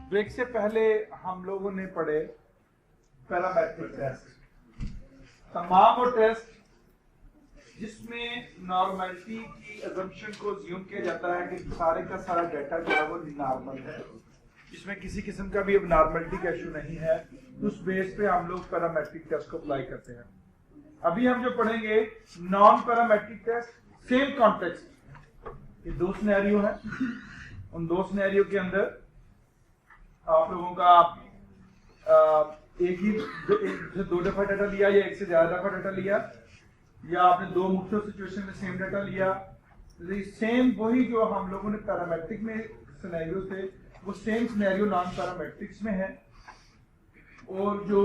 Break से पहले हम लोगों ने पढ़े पैरामेट्रिक टेस्ट। तमाम वो टेस्ट जिसमें नॉर्मलिटी की अजम्पशन को अज्यूम किया जाता है कि सारे का सारा डाटा जो है वो नॉर्मल है, इसमें किसी किस्म का भी अब नॉर्मलिटी का इशू नहीं है, तो उस बेस पे हम लोग पैरामेट्रिक टेस्ट को अप्लाई करते हैं। अभी हम जो पढ़ेंगे non parametric test, same context. ये दो सिनेरियो है, उन दो सिनेरियो के अंदर आप लोगों का एक दो दफा डाटा लिया या एक से ज्यादा दफा डाटा लिया, या आपने दो मुख्तलिफ सिचुएशन में सेम डाटा लिया, सेम वही जो हम लोगों ने पैरामेट्रिक में सिनेरियो थे वो सेम सिनेरियो नॉन पैरामेट्रिक्स में है। और जो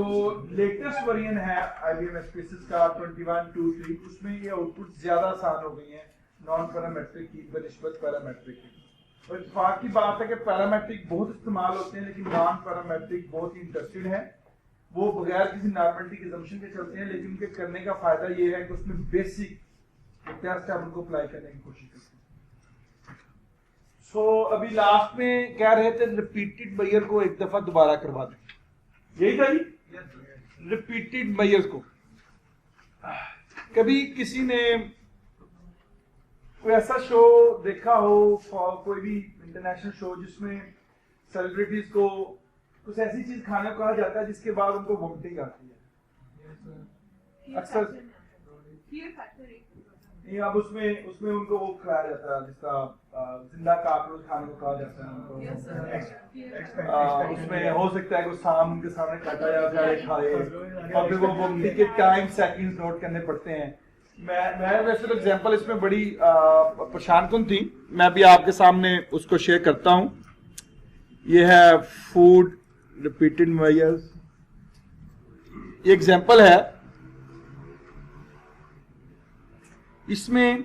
लेटेस्ट वर्जन है IBM SPSS का 21.2.3 उसमें ये आउटपुट ज्यादा आसान हो गई है नॉन पैरामेट्रिक की बनिस्बत पैरामेट्रिक की। और इत्तेफाक की बात है कि पैरामेट्रिक बहुत इस्तेमाल होते हैं लेकिन नॉन पैरामेट्रिक बहुत ही इंटरेस्टेड है, वो बगैर किसी नॉर्मलिटी के assumption के चलते हैं, लेकिन उनके करने का फायदा ये है कि उसमें बेसिक टेस्ट है उनको अप्लाई करने की कोशिश करते हैं। सो अभी लास्ट में कह रहे थे रिपीटेड मेजर को एक दफा दोबारा करवा दें, यही था जी। रिपीटेड मेजर्स को कभी किसी ने कोई ऐसा शो देखा हो, कोई भी इंटरनेशनल शो जिसमें सेलिब्रिटीज को कुछ ऐसी चीज खाने को कहा जाता है जिसके बाद उनको वोमिटिंग आती है अक्सर, नहीं अब उसमें उनको वो खिलाया जाता है जिसका जिंदा काकरोच खाने को कहा जाता है उनको। उसमें हो सकता है कि सांप उनके सामने काटा जाए खाए और फिर वो वोमिटिंग के टाइम सेकंड्स नोट करने पड़ते हैं। मैं वैसे तो एग्जांपल इसमें बड़ी परेशान कुन थी, मैं भी आपके सामने उसको शेयर करता हूं। ये है फूड रिपीटेड मेजर्स, ये एग्जांपल है। इसमें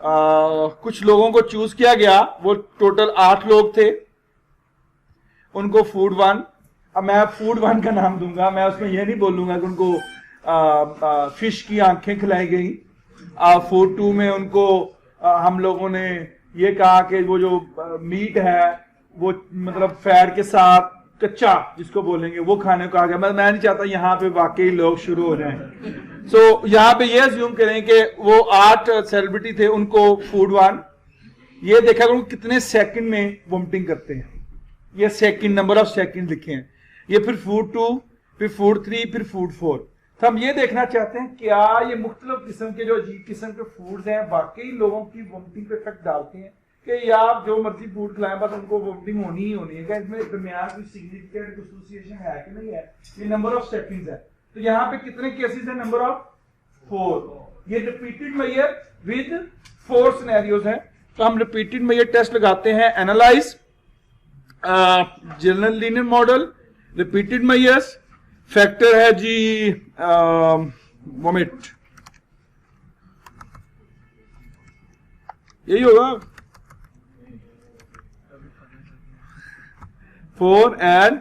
कुछ लोगों को चूज किया गया, वो टोटल 8 लोग थे, उनको फूड 1, अब मैं फूड 1 का नाम दूंगा, मैं उसमें ये नहीं बोलूंगा कि उनको फिश की आंखें खिलाई गई। फूड 2 में उनको हम लोगों ने ये कहा कि वो जो मीट है वो मतलब फैट के साथ कच्चा जिसको बोलेंगे वो खाने को कहा गया। मैं नहीं चाहता यहाँ पे वाकई लोग शुरू हो जाएं। सो यहाँ पे ये अज्यूम करें कि वो 8 सेलिब्रिटी थे, उनको फूड 1 ये देखा कि कितने सेकंड में वोमिटिंग करते हैं, ये सेकंड नंबर ऑफ सेकंड लिखे हैं। ये फिर फूड 2, फिर फूड 3, फिर फूड 4। तो हम ये देखना चाहते हैं क्या ये मुख्तलिफ किस्म के जो अजीब किस्म के फूड्स हैं वाकई लोगों की वोमिटिंग पे इफेक्ट डालते हैं कि या आप जो मर्जी फूड खिलाएं बस उनको वोमिटिंग होनी ही होनी है, क्या इसमें दरमियान कोई सिग्निफिकेंट एसोसिएशन है कि नहीं है। ये नंबर ऑफ सेकंड्स है, तो यहाँ पे कितने केसेस है, नंबर ऑफ 4। ये रिपीटेड मेजर विद 4 सिनेरियोज हैं। तो हम रिपीटेड मेजर टेस्ट लगाते हैं, analyse general linear model, repeated measures, factor है जी वोमिट, यही होगा 4 एंड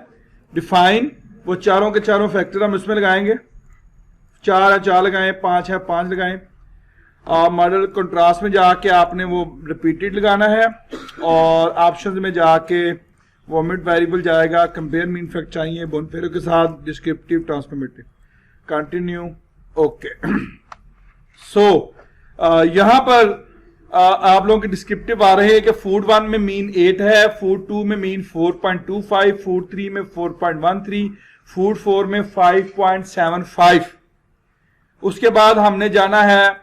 डिफाइन, वो चारों के चारों फैक्टर हम इसमें लगाएंगे, 4 है 4 लगाएं, 5 है 5 लगाएं। मॉडल कंट्रास्ट में जाके आपने वो रिपीटेड लगाना है और ऑप्शंस में जाके वोमिट वेरिएबल जाएगा, कंपेयर मीन फैक्ट चाहिए बोनफेरो के साथ, डिस्क्रिप्टिव ट्रांसफॉर्मेटिव, कंटिन्यू, ओके। सो यहां पर आप लोगों के डिस्क्रिप्टिव आ रहे हैं कि फूड 1 में मीन 8 है, फूड 2 में मीन 4.25, फूड 3 में 4.13, फूड 4 में 5.75। उसके बाद हमने जाना है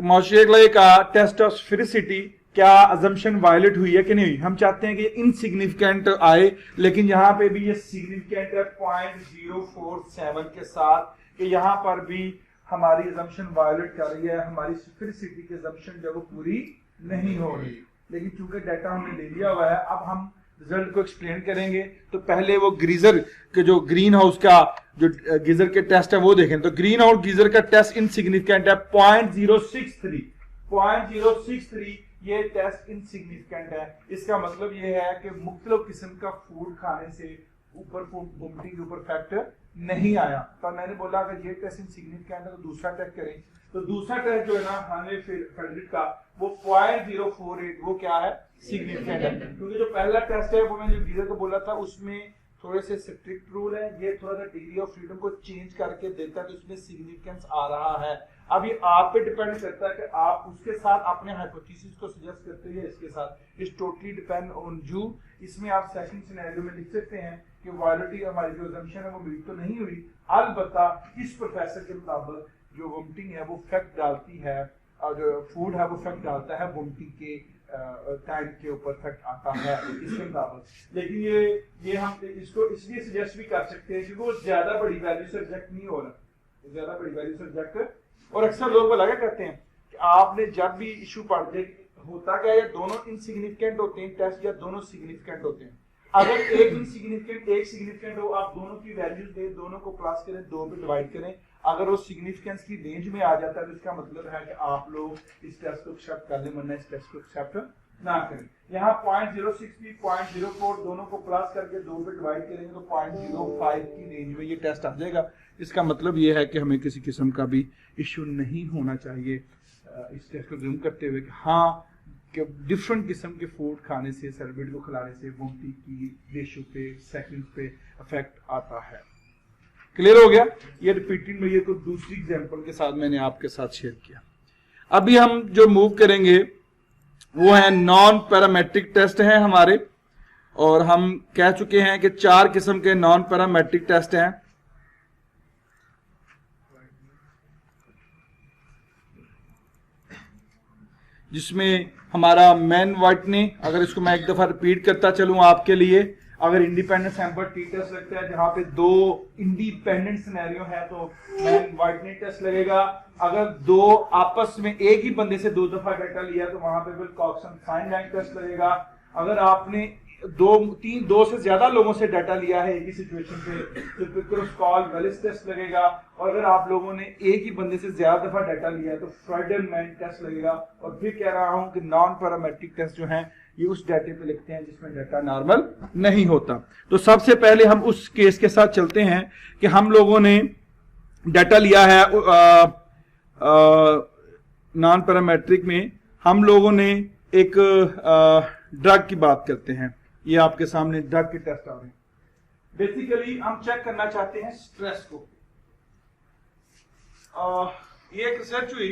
मॉशरेगले का टेस्ट ऑफ स्फेरिसिटी, क्या अजम्पशन वायलेट हुई है कि नहीं हुई। हम चाहते हैं कि इनसिग्निफिकेंट आए, लेकिन यहां पे भी ये सिग्निफिकेंट है 0.047 के साथ, कि यहां पर भी हमारी अजम्पशन वायलेट कर रही है, हमारी स्फेरिसिटी की अजम्पशन जो वो पूरी नहीं हो रही। लेकिन चूंकि डाटा हमने ले लिया हुआ है, अब हम रिजल्ट को एक्सप्लेन करेंगे। तो पहले वो गीजर के जो ग्रीन हाउस का जो गीजर के टेस्ट है वो देखें। तो ग्रीन हाउस गीजर का टेस्ट इनसिग्निफिकेंट है 0.063 ये टेस्ट इनसिग्निफिकेंट है। इसका मतलब ये है कि मुख्तलिफ किस्म का फूड खाने से ऊपर वोमिटिंग के ऊपर फैक्टर नहीं आया। तो मैंने बोला अगर ये टेस्ट इनसिग्निफिकेंट है तो दूसरा टेस्ट करें। तो दूसरा टेस्ट जो है ना हाने फेडरिक का वो 0.048 वो क्या है सिग्निफिकेंट है, क्योंकि जो पहला टेस्ट है वो मैंने जो डीलर को बोला था उसमें थोड़े से स्ट्रिक्ट रूल है, ये थोड़ा सा डिग्री ऑफ फ्रीडम को चेंज करके देता है तो उसमें सिग्निफिकेंस आ रहा है। अब ये आप पे डिपेंड करता है कि आप उसके साथ अपने हाइपोथेसिस को सजेस्ट करते हैं इसके साथ, it's totally depend on you. इसमें आप सेकंड सिनेरियो में लिख सकते हैं कि वायलिटी हमारी जो असम्पशन है वो मीट तो नहीं हुई, अलबत्ता इस प्रोफेसर के मुताबिक जो वोमिटिंग है वो इफेक्ट डालती है और जो फूड है वो इफेक्ट डालता है वोमिटिंग के टाइम के ऊपर इफेक्ट आता है इसके मुताबिक। लेकिन ये हम इसको इसलिए सजेस्ट भी कर सकते हैं क्योंकि वो ज्यादा बड़ी वैल्यू से रिजेक्ट नहीं हो रहा, ज्यादा बड़ी वैल्यू से रिजेक्ट। और अक्सर लोग बोला क्या करते हैं कि आपने जब भी इशू पढ़ दे होता क्या या दोनों इनसिग्निफिकेंट होते हैं टेस्ट या दोनों सिग्निफिकेंट होते हैं। अगर एक इनसिग्निफिकेंट एक सिग्निफिकेंट हो आप दोनों की वैल्यूज दें, दोनों को प्लस करें, दो में डिवाइड करें, अगर वो सिग्निफिकेंस की रेंज में आ जाता है तो इसका मतलब है कि आप लोग इस टेस्ट को एक्सेप्ट कर लें, वरना इस टेस्ट को एक्सेप्ट ना करें। यहाँ 0.06 भी 0.04 दोनों को प्लस करके दो पे डिवाइड करेंगे तो 0.05 की रेंज में ये टेस्ट आ जाएगा। इसका मतलब ये है कि हमें किसी किस्म का भी इश्यू नहीं होना चाहिए इस टेस्ट को जूम करते हुए कि हाँ कि डिफरेंट किस्म के फूड खाने से सेलिब्रिटी को खिलाने से वोमिटिंग की रेशियो पे सेकंड पे इफेक्ट आता है। क्लियर हो गया? ये रिपीटिंग में ये कोई दूसरी एग्जांपल के साथ मैंने आपके साथ शेयर किया। अभी हम जो मूव करेंगे वो है नॉन पैरामेट्रिक टेस्ट हैं हमारे, और हम कह चुके हैं कि 4 किस्म के नॉन पैरामेट्रिक टेस्ट हैं। जिसमें हमारा मैन वाइटनी, अगर इसको मैं एक दफा रिपीट करता चलूं आपके लिए, अगर इंडिपेंडेंट सैंपल टी टेस्ट लगता है जहां पे 2 इंडिपेंडेंट सिनेरियो है तो मैन वाइटनी टेस्ट लगेगा। अगर 2 आपस में एक ही बंदे से 2 दफा डाटा लिया तो वहां पे विल्कॉक्सन फाइन लाइन टेस्ट लगेगा। अगर आपने 2 से ज्यादा लोगों से डाटा लिया है एक ही सिचुएशन पे तो पिक्रोस्कॉल वेलिस टेस्ट लगेगा। और अगर आप लोगों ने एक ही बंदे से ज्यादा दफा डाटा लिया तो फ्राइडलमैन टेस्ट लगेगा। और फिर कह रहा हूं कि नॉन पैरामेट्रिक टेस्ट जो है ये उस डाटे पे लिखते हैं जिसमें डाटा नॉर्मल नहीं होता। तो सबसे पहले हम उस केस के साथ चलते हैं कि हम लोगों ने डाटा लिया है नॉन पैरामेट्रिक में, हम लोगों ने एक ड्रग की बात करते हैं। ये आपके सामने ड्रग के टेस्ट आ रहे हैं। बेसिकली हम चेक करना चाहते हैं स्ट्रेस को। ये एक रिसर्च हुई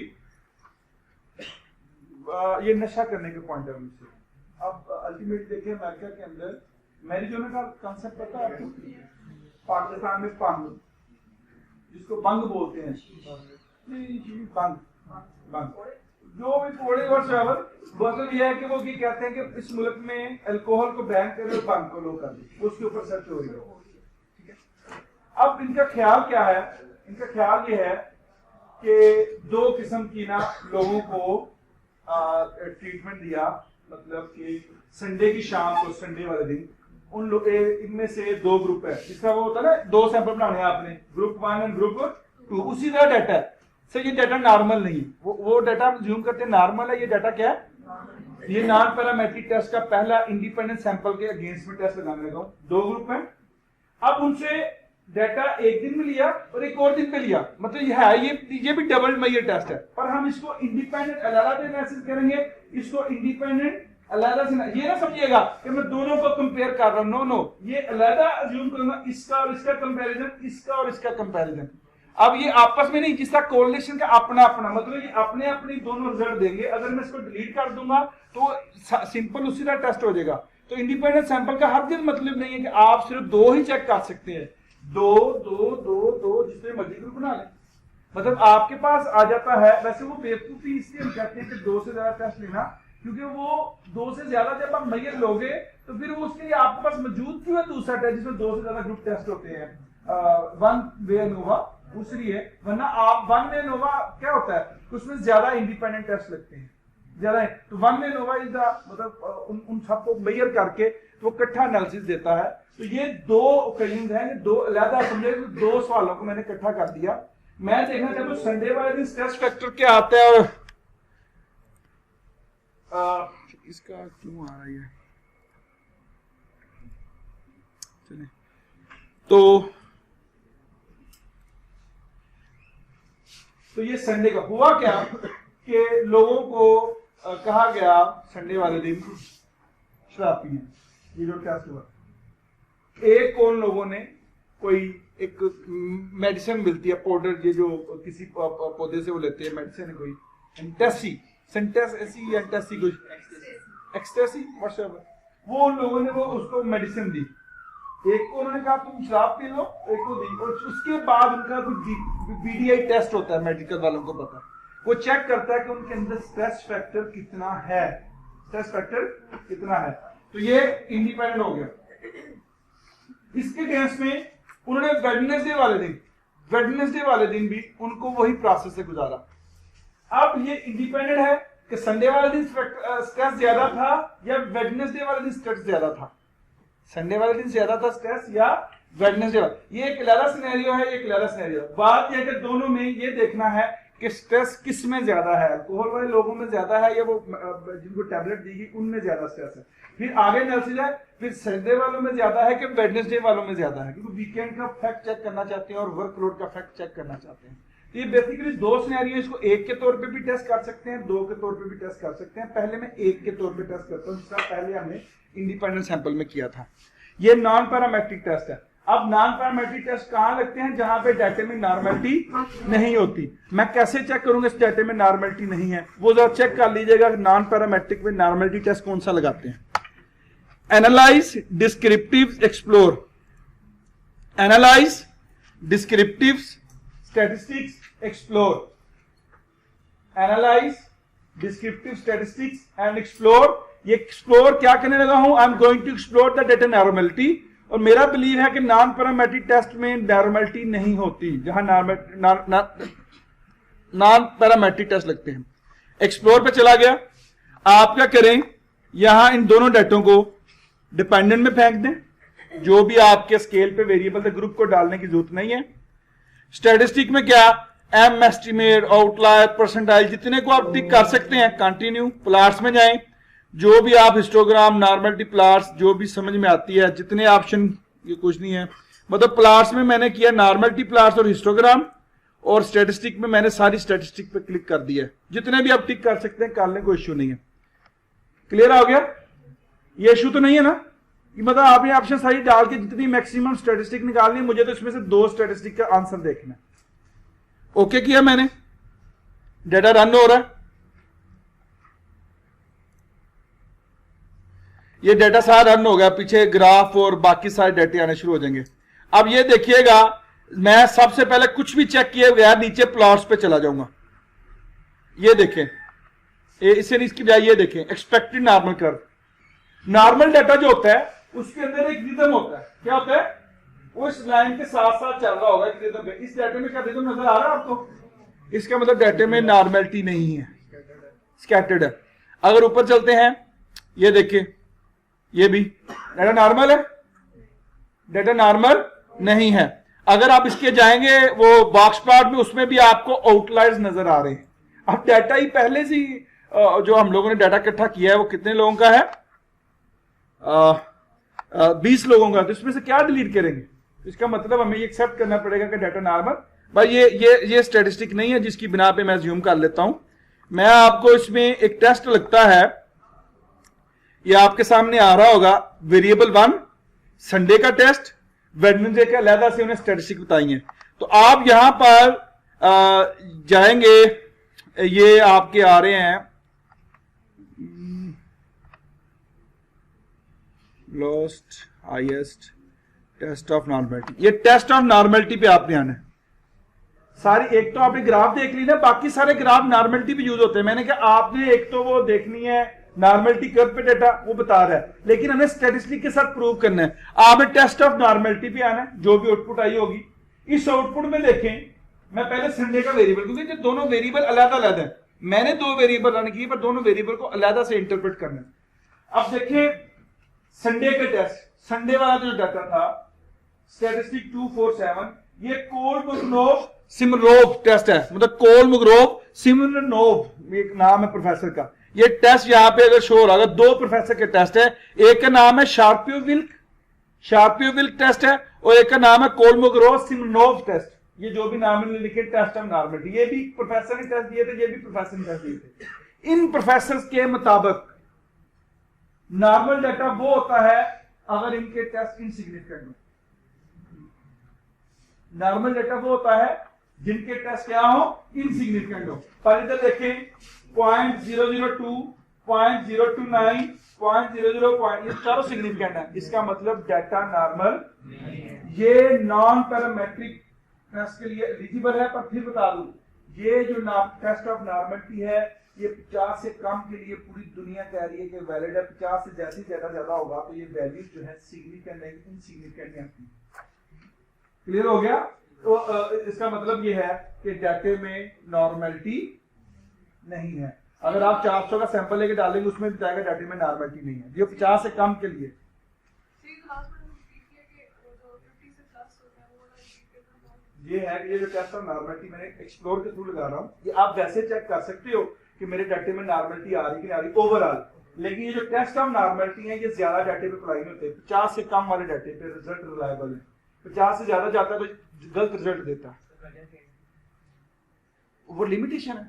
ये नशा करने के पॉइंट ऑफ व्यू से। अब अल्टीमेट देखें अमेरिका के अंदर मैरिजुआना का कांसेप्ट पता है आपको? पाकिस्तान में पंग, जिसको बंग बोलते हैं, बंग जो भी थोड़े और ट्रैवल मतलब यह है कि वो ये कहते हैं कि इस मुल्क में अल्कोहल को बैन करें और बंग को लो कर दे, उसके ऊपर सर्च हो रही है। ठीक है, अब इनका ख्याल क्या है? इनका ख्याल ये है कि 2 किस्म की ना लोगों को ट्रीटमेंट दिया, मतलब कि संडे की शाम को, संडे वाले दिन उन लोग इनमें से 2 ग्रुप है। इसका वो होता है ना 2 सैंपल बनाने हैं आपने, ग्रुप 1 और ग्रुप 2, उसी तरह डाटा है। सर ये डाटा नॉर्मल नहीं, वो डाटा हम ज्यूम करते हैं नॉर्मल है। ये डाटा क्या है? ये नॉन पैरामेट्रिक टेस्ट का पहला इंडिपेंडेंट सैंपल के अगेंस्ट में टेस्ट लगाने लगा हूं। 2 ग्रुप है, अब उनसे डाटा एक दिन में लिया और एक और दिन पे लिया, मतलब ये है ये भी डबल मेजर टेस्ट है। पर हम इसको इंडिपेंडेंट अलग से एनालिसिस करेंगे, इसको इंडिपेंडेंट अलग से। ये ना समझिएगा कि मैं दोनों को कंपेयर कर रहा हूं, नो, ये अलग अज्यूम करूंगा, इसका और इसका कंपैरिजन, इसका और इसका कंपैरिजन। अब ये आपस में नहीं, जिसका कोरिलेशन का अपना अपना, मतलब ये अपने अपने दोनों रिजल्ट देंगे। अगर मैं इसको डिलीट कर दूंगा तो सिंपल उसी तरह टेस्ट हो जाएगा। तो इंडिपेंडेंट सैंपल का हर दिन मतलब नहीं है कि आप सिर्फ 2 ही चेक कर सकते हैं, 2 जितने मर्जी ग्रुप बना लें, मतलब आपके पास आ जाता है। वैसे वो बेवकूफी इसलिए हम कहते हैं कि 2 से ज्यादा टेस्ट लेना, क्योंकि वो 2 से ज्यादा जब आप मेजर लोगे तो फिर वो उसके लिए आपके पास मौजूद क्यों है दूसरा टेस्ट जिसमें 2 से ज्यादा ग्रुप टेस्ट होते हैं। 1 वे एनोवा दूसरी है, वरना आप 1 वे एनोवा क्या होता है उसमें ज्यादा इंडिपेंडेंट टेस्ट लगते हैं ज्यादा है। तो 1 वे एनोवा इज द मतलब उन सबको मेजर करके तो इकट्ठा एनालिसिस देता है। तो ये 2 ओकेजन हैं, 2 अलग समझे, 2 सवालों को मैंने इकट्ठा कर दिया। मैं देखना चाहता हूँ संडे वाले दिन स्ट्रेस फैक्टर क्या आता है और इसका क्यों आ रहा है। चलिए तो तो ये संडे का हुआ क्या कि लोगों को कहा गया संडे वाले दिन शराब पीने, ये जो टेस्ट हुआ, एक कौन लोगों ने कोई एक मेडिसिन मिलती है पाउडर, ये जो किसी पौधे से वो लेते हैं मेडिसिन है कोई, एंटेसी सेंटेसी एंटेसी कुछ एक्सटेसी व्हाटएवर, वो उन लोगों ने वो उसको मेडिसिन दी। एक को उन्होंने कहा तुम शराब पी लो, एक को दी, और उसके बाद उनका कुछ बीडीआई टेस्ट होता है, मेडिकल वालों को पता है, वो चेक करता है कि उनके अंदर स्ट्रेस फैक्टर कितना है, स्ट्रेस फैक्टर कितना है। तो ये इंडिपेंडेंट हो गया। इसके केस में उन्होंने वेडनेसडे वाले दिन भी उनको वही प्रोसेस से गुजारा। अब ये इंडिपेंडेंट है कि संडे वाले दिन स्ट्रेस ज्यादा था या वेडनेसडे वाले दिन स्ट्रेस ज्यादा था, संडे वाले दिन ज्यादा था स्ट्रेस या वेडनेसडे वाला, ये एक लारा सिनेरियो है, एक लारा सिनेरियो। बात यह कि दोनों में ये देखना है कि स्ट्रेस किस में ज्यादा है, अल्कोहल वाले लोगों में ज्यादा है या वो जिनको टैबलेट दी गई उनमें ज्यादा स्ट्रेस है। फिर आगे एनालिसिस है, फिर संडे वालों में ज्यादा है कि वेडनेसडे वालों में ज्यादा है, क्योंकि वीकेंड का फैक्ट चेक करना चाहते हैं और वर्कलोड का फैक्ट चेक करना चाहते हैं। तो ये बेसिकली दो सिनेरियो, इसको एक के तौर पे भी टेस्ट कर सकते हैं, दो के तौर पे भी टेस्ट कर सकते हैं। पहले मैं एक के तौर पे टेस्ट करता हूँ, जिसका पहले हमने इंडिपेंडेंट सैंपल में किया था। ये नॉन पैरामेट्रिक टेस्ट है। अब नॉन पैरामेट्रिक टेस्ट कहां लगते हैं? जहां पे डाटा में नॉर्मलिटी नहीं होती। मैं कैसे चेक करूंगा इस डाटा में नॉर्मलिटी नहीं है? वो जरा चेक कर लीजिएगा नॉन पैरामेट्रिक में नॉर्मलिटी टेस्ट कौन सा लगाते हैं। Analyze, descriptive, explore. Analyze, descriptive, statistics, explore. Analyze, descriptive, statistics and explore. ये एक्सप्लोर क्या करने लगा हूं? I am going to explore the data normality. और मेरा बिलीव है कि नॉन पैरामेट्रिक टेस्ट में नॉर्मलिटी नहीं होती, जहां नॉन पैरामेट्रिक टेस्ट लगते हैं। एक्सप्लोर पे चला गया। आप क्या करें, यहां इन दोनों डाटों को डिपेंडेंट में फेंक दें। जो भी आपके स्केल पे वेरिएबल थे, ग्रुप को डालने की जरूरत नहीं है। स्टैटिस्टिक में क्या, एम, एस्टिमेट, आउटलायर, परसेंटाइल, जितने को आप टिक कर सकते हैं। कंटिन्यू। प्लॉट्स में जाएं, जो भी आप हिस्टोग्राम, नॉर्मलिटी प्लॉट्स, जो भी समझ में आती है, जितने ऑप्शन, ये कुछ नहीं है, मतलब प्लॉट्स में मैंने किया नॉर्मलिटी प्लॉट्स और हिस्टोग्राम, और स्टैटिस्टिक में मैंने सारी स्टैटिस्टिक पे क्लिक कर दिया है। जितने भी आप टिक कर सकते हैं कर लें, कोई इश्यू नहीं है। क्लियर हो गया? ये इश्यू तो नहीं है ना? कि मतलब आपने ऑप्शन सारी डाल के जितनी मैक्सिमम स्टैटिस्टिक निकालनी, मुझे तो इसमें से 2 स्टैटिस्टिक का आंसर देखना है। ओके किया मैंने, डाटा रन हो रहा है। ये डाटा सारा रन हो गया, पीछे ग्राफ और बाकी सारे डाटे आने शुरू हो जाएंगे। अब ये देखिएगा, मैं सबसे पहले कुछ भी चेक किए बगैर नीचे प्लॉट्स पे चला जाऊंगा। ये देखें, इससे इसकी बजाय ये देखें, expected normal curve. Normal data जो होता है उसके अंदर एक रिदम होता है। क्या होता है? वो इस लाइन के साथ साथ चल रहा होगा एक रिदम पे। इस डाटे में क्या रिदम नजर आ रहा है आपको? इसका मतलब डाटे में नॉर्मलिटी नहीं है, स्कैटर्ड है। अगर ऊपर चलते हैं, ये देखिए, ये भी डाटा नॉर्मल है, डाटा नॉर्मल नहीं है। अगर आप इसके जाएंगे वो बॉक्स प्लॉट में, उसमें भी आपको आउटलायर्स नजर आ रहे हैं। अब डाटा ही पहले से जो हम लोगों ने डाटा इकट्ठा किया है वो कितने लोगों का है? 20 लोगों का। तो इसमें से क्या डिलीट करेंगे? इसका मतलब हमें ये एक्सेप्ट करना पड़ेगा कि डाटा नॉर्मल। भाई ये स्टैटिस्टिक नहीं है जिसकी बिना पे मैं ज्यूम कर लेता हूं। मैं आपको इसमें एक टेस्ट लगता है, ये आपके सामने आ रहा होगा, वेरिएबल 1, संडे का टेस्ट, वेडनेसडे का अलहदा से उन्हें स्टैटिस्टिक बताई है। तो आप यहां पर जाएंगे, ये आपके आ रहे हैं lost highest test of normality. ये टेस्ट ऑफ नॉर्मलिटी पे आपने आना है। सारी, एक तो आपने ग्राफ देख ली ना, बाकी सारे ग्राफ नॉर्मलिटी पे यूज होते हैं। मैंने कहा आपने एक तो वो देखनी है नॉर्मलिटी कर्व पे डाटा, वो बता रहा है, लेकिन हमें स्टैटिस्टिक के साथ प्रूव करना है। आपने टेस्ट ऑफ नॉर्मलिटी पे आना है, जो भी आउटपुट आई होगी। इस आउटपुट में देखें, मैं पहले संडे का वेरिएबल, क्योंकि ये दोनों वेरिएबल अलग अलग है, मैंने 2 वेरिएबल रन किए, पर दोनों वेरिएबल को अलग से इंटरप्रेट करना है। अब देखिए संडे का टेस्ट, संडे वाला जो डाटा था, स्टैटिस्टिक 247, ये कोल-मुगरोव सिमरोव टेस्ट है, मतलब कोल-मुगरोव सिमरोव एक नाम है प्रोफेसर का। ये टेस्ट यहां पे अगर शो हो रहा है, 2 प्रोफेसर के टेस्ट है। एक का नाम है शार्पियो-विल्क टेस्ट है, और एक का नाम है कोल-मुगरोव सिमरोव टेस्ट। ये जो भी नॉर्मल लिखे टेस्ट ऑफ नॉर्मलिटी, ये भी प्रोफेसर ने टेस्ट दिए थे, ये भी प्रोफेसर ने टेस्ट दिए थे। इन प्रोफेसर के मुताबिक नॉर्मल डाटा वो होता है अगर इनके टेस्ट इनसिग्निफिकेंट हो। नॉर्मल डाटा वो होता है जिनके टेस्ट क्या हो, इनसिग्निफिकेंट हो। पर इधर देखें 0.002, 0.029, 0.00 ये चारों सिग्निफिकेंट है, इसका मतलब डाटा नॉर्मल। ये नॉन पैरामेट्रिक टेस्ट के लिए एलिजिबल है। पर फिर बता दूं, ये जो टेस्ट ऑफ नॉर्मलिटी है ये 50 से कम के लिए पूरी दुनिया कह रही है कि वैलिड है। 50 से जैसे ज्यादा होगा तो ये वैल्यू जो है सिग्निफिकेंट नहीं, इनसिग्निफिकेंट नहीं आती। क्लियर हो गया? तो इसका मतलब ये है कि डाटे में नॉर्मलिटी नहीं है। अगर आप 400 का सैंपल लेके डालेंगे उसमें बताएगा डाटे में नॉर्मलिटी नहीं है। ये 50 से कम के लिए। ये है कि ये जो टेस्ट ऑफ नॉर्मलिटी मैंने एक्सप्लोर के थ्रू लगा रहा हूँ, ये आप वैसे चेक कर सकते हो कि मेरे डाटे में नॉर्मलिटी आ रही कि नहीं आ रही ओवरऑल। लेकिन ये जो टेस्ट ऑफ नॉर्मलिटी है ये ज्यादा डाटे पे अप्लाई नहीं होते। 50 से कम वाले डाटे पे रिजल्ट रिलायबल है, 50 से ज्यादा जाता है तो गलत रिजल्ट देता है। वो लिमिटेशन है,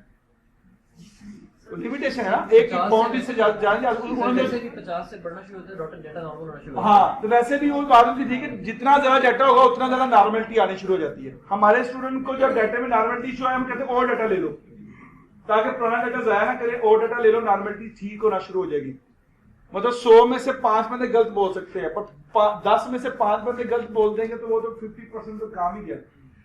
लिमिटेशन है ना, एक बाउंड्री से ज्यादा 50 से बढ़ना शुरू होता है डॉक्टर डाटा नॉर्मल होना शुरू होता है। हाँ, तो वैसे भी वो बात होती है कि जितना ज्यादा डाटा होगा उतना ज्यादा नॉर्मलिटी आनी शुरू हो जाती है। हमारे स्टूडेंट को जब डाटा में नॉर्मलिटी शो है हम कहते हैं और डाटा ले लो, ताकि पुराना डाटा जाया ना करे, और डाटा ले लो, नॉर्मलिटी ठीक होना शुरू हो जाएगी। मतलब 100 में से 5 बंदे गलत बोल सकते हैं, पर 10 में से 5 बंदे गलत बोल देंगे तो वो तो 50% तो काम ही गया।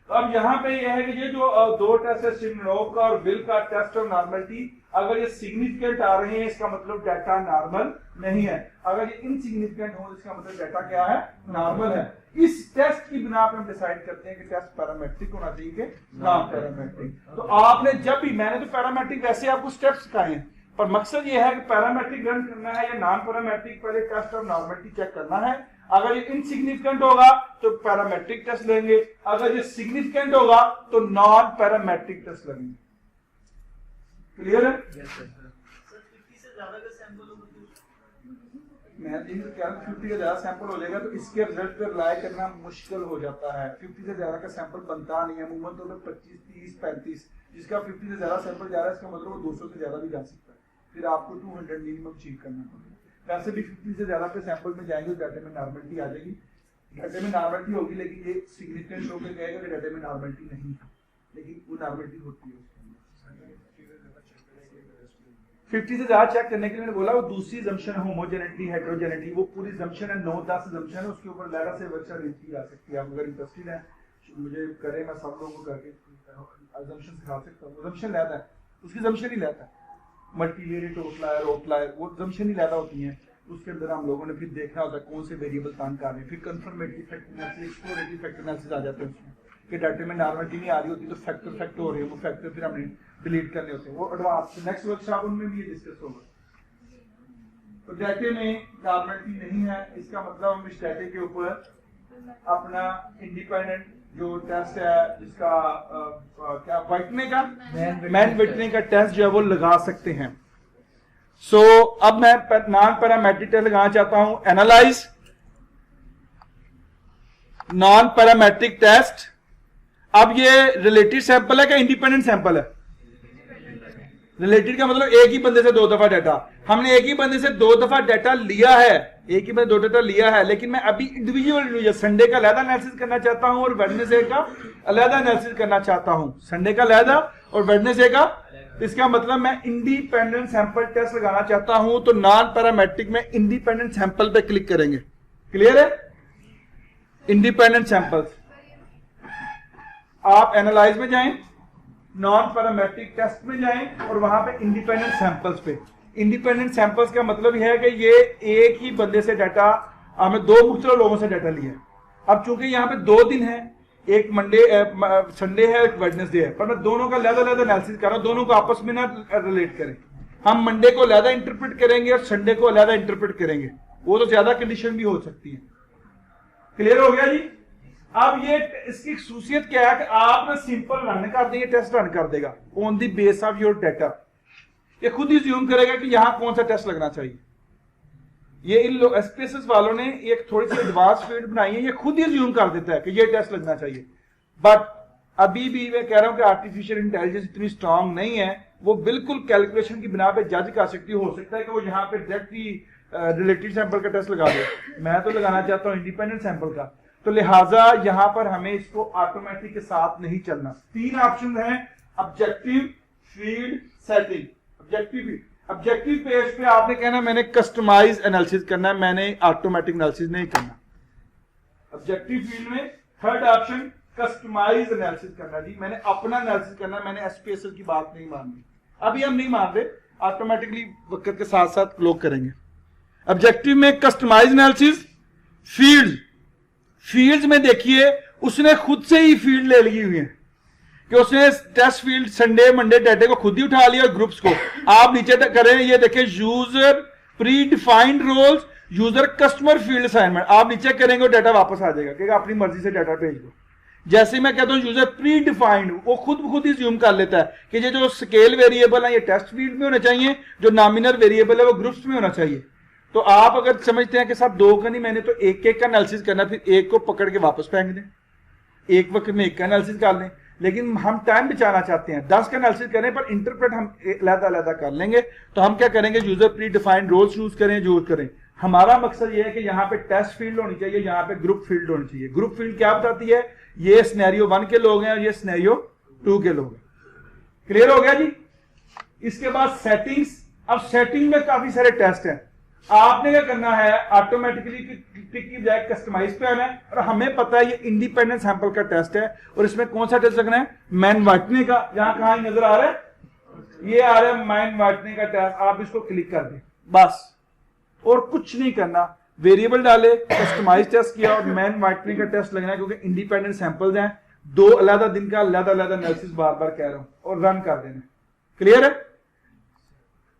तो अब यहाँ पे यह है कि ये जो दो टेस्ट है सिग्नोव का और विल का टेस्ट ऑफ नॉर्मलिटी, अगर ये सिग्निफिकेंट आ रहे हैं इसका मतलब डाटा नॉर्मल नहीं है। अगर ये इनसिग्निफिकेंट हो इसका मतलब डाटा क्या है, नॉर्मल है। इस टेस्ट की बिना पे हम डिसाइड करते हैं कि टेस्ट पैरामेट्रिक होना चाहिए कि नॉन पैरामेट्रिक। तो आपने जब भी, मैंने तो पैरामेट्रिक वैसे आपको स्टेप्स सिखाए हैं, पर मकसद ये है कि पैरामेट्रिक रन करना है या नॉन पैरामेट्रिक, पहले टेस्ट ऑफ नॉर्मलिटी चेक करना है। अगर ये इनसिग्निफिकेंट होगा तो पैरामेट्रिक टेस्ट लेंगे, अगर ये सिग्निफिकेंट होगा तो नॉन पैरामेट्रिक टेस्ट लेंगे। क्लियर है? मैं तो कह रहा हूं 50 का ज्यादा सैंपल हो जाएगा तो इसके रिजल्ट पर रिलाय करना मुश्किल हो जाता है। 50 से ज्यादा का सैंपल बनता नहीं है, अमूमन तो 25, 30, 35। जिसका 50 से ज्यादा सैंपल जा रहा है इसका मतलब वो 200 से ज्यादा भी जा सकता है। फिर आपको 200 मिनिमम अचीव करना पड़ेगा। वैसे भी 50 से ज्यादा पे सैंपल में जाएंगे तो डाटा में नॉर्मलिटी आ जाएगी। डाटा में नॉर्मलिटी होगी लेकिन ये सिग्निफिकेंट होकर कहेगा कि डाटा में नॉर्मलिटी नहीं है, लेकिन वो नॉर्मलिटी होती है। 50 से ज्यादा चेक करने के लिए मैंने बोला वो दूसरी जंक्शन है होमोजेनिटी हेटेरोजेनिटी, वो पूरी जंक्शन है 9-10 जंक्शन है, उसके ऊपर लैडर से वर्कशॉप रीति आ सकती है। आप अगर इंटरेस्टेड है मुझे करें, मैं सब लोगों को करके जंक्शन सिखा सकता हूँ। जंक्शन लेता है, उसकी जंक्शन ही लेता है, मल्टीलेयरी टोटलायर रोटलायर वो जंक्शन ही लेता होती है। उसके अंदर हम लोगों ने फिर देखना होता है कौन से वेरिएबल तंग कर रहे हैं, फिर confirmatory factor analysis, exploratory factor analysis आ जाते हैं उसमें कि डाटा में नॉर्मलिटी नहीं आ रही होती तो फैक्टर हो रही है, वो फैक्टर फिर हमने डिलीट करने होते हैं। वो एडवांस नेक्स्ट वर्कशॉप उनमें भी ये डिस्कस होगा। तो डाटे में नॉर्मलिटी नहीं है, इसका मतलब हम इस डाटे के ऊपर अपना इंडिपेंडेंट जो टेस्ट है जिसका क्या व्हाइटने का मैन व्हाइटने का टेस्ट जो है वो लगा सकते हैं। सो अब मैं नॉन पैरामेट्रिक टेस्ट लगाना चाहता हूं। Analyze non parametric test. अब ये रिलेटेड सैंपल है क्या इंडिपेंडेंट सैंपल है? रिलेटेड का मतलब एक ही बंदे से 2 दफा डाटा, हमने एक ही बंदे से 2 दफा डाटा लिया है, एक ही बंदे 2 डाटा लिया है, लेकिन मैं अभी इंडिविजुअल संडे का अलहदा एनालिसिस करना चाहता हूं और वेडनेसडे का अलहदा एनालिसिस करना चाहता हूं। संडे का अलहदा और वेडनेसडे का, इसका मतलब मैं इंडिपेंडेंट सैंपल टेस्ट लगाना चाहता हूं तो नॉन पैरामेट्रिक में इंडिपेंडेंट सैंपल पे क्लिक करेंगे। क्लियर है? इंडिपेंडेंट सैंपल्स, आप एनालाइज में जाएं, नॉन पैरामेट्रिक टेस्ट में जाएं और वहां पे इंडिपेंडेंट सैंपल्स पे। इंडिपेंडेंट सैंपल्स का मतलब यह है कि ये एक ही बंदे से डाटा, हमें 2 मुख्तलिफ लोगों से डाटा लिया। अब चूंकि यहाँ पे 2 दिन है, एक मंडे संडे है एक वेडनेसडे है, पर मैं दोनों का अलग-अलग एनालिसिस कर रहा हूं, दोनों को आपस में ना रिलेट करें। हम मंडे को अलग इंटरप्रेट करेंगे और संडे को अलग इंटरप्रेट करेंगे, वो तो ज्यादा कंडीशन भी हो सकती है। क्लियर हो गया जी? अब ये इसकी खूसियत क्या है कि आप ना सिंपल रन कर देंगे, टेस्ट रन कर देगा on the base of your data. ये खुद ही ज्यूम करेगा कि यहां कौन सा टेस्ट लगना चाहिए। ये इन एसपीएसएस वालों ने एक थोड़ी सी एडवांस फील्ड बनाई है, ये खुद ही ज्यूम कर देता है कि ये टेस्ट लगना चाहिए। बट अभी भी मैं कह रहा हूं कि आर्टिफिशियल इंटेलिजेंस इतनी स्ट्रांग नहीं है, वो बिल्कुल कैलकुलेशन की बिना पे जज कर सकती हो सकता है कि वो यहाँ पे डायरेक्टली रिलेटेड सैंपल का टेस्ट लगा दे। मैं तो लगाना चाहता हूँ इंडिपेंडेंट सैंपल का, तो लिहाजा यहां पर हमें इसको ऑटोमेटिक के साथ नहीं चलना। 3 ऑप्शन हैं, objective, field, setting. Objective page पे आपने कहना मैंने कस्टमाइज एनालिसिस करना है, मैंने ऑटोमेटिक एनालिसिस नहीं करना। ऑब्जेक्टिव फील्ड में थर्ड ऑप्शन कस्टमाइज एनालिसिस करना, जी मैंने अपना एनालिसिस करना, मैंने एसपीएसएल की बात नहीं माननी। अभी हम नहीं मान रहे, ऑटोमेटिकली वक्त के साथ साथ लोग करेंगे। ऑब्जेक्टिव में कस्टमाइज एनालिसिस। फील्ड्स में देखिए उसने खुद से ही फील्ड ले ली हुई है कि उसने टेस्ट फील्ड संडे मंडे डाटे को खुद ही उठा लिया और ग्रुप्स को। आप नीचे करें, ये देखिए user predefined roles, user customer field assignment. आप नीचे करेंगे और डाटा वापस आ जाएगा कि अपनी मर्जी से डाटा भेज दो। जैसे मैं कहता हूं यूजर प्री डिफाइंड, वो खुद ही ज्यूम कर लेता है कि ये जो स्केल वेरिएबल है ये टेस्ट फील्ड में होने चाहिए, जो नॉमिनल वेरिएबल है वो ग्रुप्स में होना चाहिए। तो आप अगर समझते हैं कि साहब 2 का नहीं, मैंने तो एक का एनालिसिस करना, फिर एक को पकड़ के वापस फेंक दें, एक वक्त में एक का एनालिसिस कर लें। लेकिन हम टाइम बचाना चाहते हैं, 10 का एनालिसिस करें पर इंटरप्रेट हम अलग कर लेंगे। तो हम क्या करेंगे, user predefined roles use करें। हमारा मकसद ये है कि यहाँ पे टेस्ट फील्ड होनी चाहिए, यहाँ पे ग्रुप फील्ड होनी चाहिए। ग्रुप फील्ड क्या बताती है, ये सिनेरियो 1 के लोग हैं और ये सिनेरियो 2 के लोग हैं। क्लियर हो गया जी। इसके बाद सेटिंग्स। अब सेटिंग में काफी सारे टेस्ट हैं, आपने क्या करना है, ऑटोमेटिकली टिक की बजाय कस्टमाइज पे आना है। और हमें पता है ये इंडिपेंडेंट सैंपल का टेस्ट है, और इसमें कौन सा टेस्ट लगना है, मैन वाटने का। यहां कहां नजर आ रहा है, ये आ रहा है मैन वाटने का टेस्ट। आप इसको क्लिक कर दें बस, और कुछ नहीं करना। वेरिएबल डाले, कस्टमाइज टेस्ट किया और मैन वाटने का टेस्ट लगना है, क्योंकि इंडिपेंडेंट सैंपल्स हैं। 2 अलग दिन का अलग एनालिसिस बार बार कह रहा हूं, और रन कर देना। क्लियर है।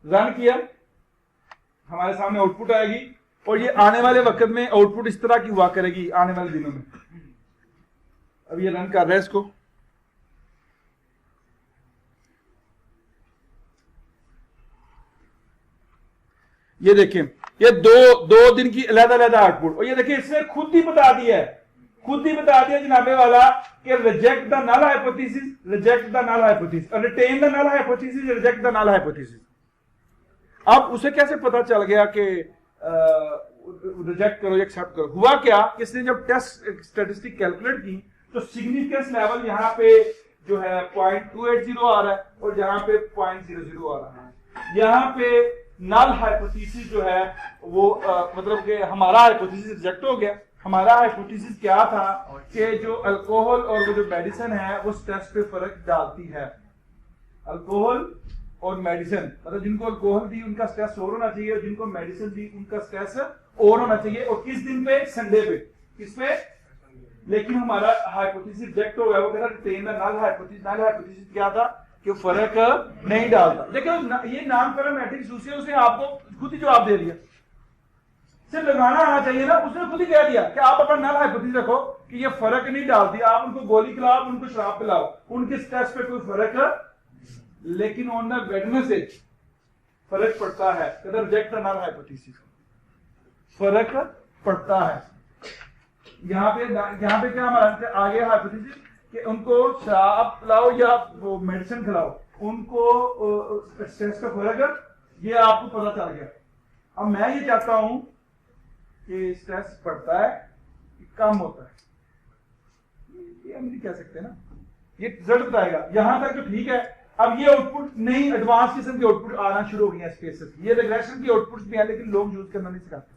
रन किया, हमारे सामने आउटपुट आएगी, और ये आने वाले वक्त में आउटपुट इस तरह की हुआ करेगी आने वाले दिनों में। अब ये रन कर रहा है इसको। ये देखिए, ये दो दिन की अलग आउटपुट। और ये देखिए इसने खुद ही बता दिया जनाबे वाला कि reject the null hypothesis, reject the null hypothesis, और retain the null hypothesis, reject the null hypothesis. अब उसे कैसे पता चल गया कि रिजेक्ट करो या एक्सेप्ट करो। हुआ क्या, किसने जब टेस्ट स्टैटिस्टिक कैलकुलेट की तो सिग्निफिकेंस लेवल यहाँ पे जो है 0.280 आ रहा है, और यहाँ पे 0.00 आ रहा है। यहाँ पे नल हाइपोथेसिस जो है वो मतलब कि हमारा हाइपोथेसिस रिजेक्ट हो गया। हमारा हाइपोथेसिस क्या था कि जो अल्कोहल और वो जो मेडिसिन है वो स्ट्रेस पे फर्क डालती है। अल्कोहल और मेडिसिन, मतलब जिनको अल्कोहल दी उनका स्ट्रेस और होना चाहिए, और जिनको मेडिसिन दी उनका स्ट्रेस और होना चाहिए। और किस दिन पे, संडे पे। किस पे, लेकिन हमारा हाइपोथेसिस रिजेक्ट हो गया। वो कह रहा retain the null hypothesis. Null hypothesis क्या था कि फर्क नहीं डालता। देखो ये नॉन पैरामेट्रिक सूची है, उसने आपको खुद ही जवाब दे दिया। सिर्फ लगाना आना चाहिए ना, उसने खुद ही कह दिया कि आप अपना नल हाइपोथेसिस रखो कि ये फर्क नहीं डालती। आप उनको गोली खिलाओ, उनको शराब पिलाओ, उनके स्ट्रेस पे कोई फर्क, लेकिन ऑन द वेडनेसडे फर्क पड़ता है। कदर रिजेक्ट द नल हाइपोथेसिस, फर्क पड़ता है। यहाँ पे क्या हमारा आगे हाइपोथेसिस कि उनको शराब पिलाओ या वो मेडिसिन खिलाओ, उनको स्ट्रेस का फर्क, ये आपको पता चल गया। अब मैं ये चाहता हूं कि स्ट्रेस बढ़ता है कि कम होता है, ये हम नहीं कह सकते ना, ये रिजल्ट बताएगा। यहां तक तो ठीक है। अब ये आउटपुट नई एडवांस किस्म की आउटपुट आना शुरू हो गई है स्पेसेस। ये रिग्रेशन की आउटपुट्स भी है, लेकिन लोग यूज करना नहीं सिखाते।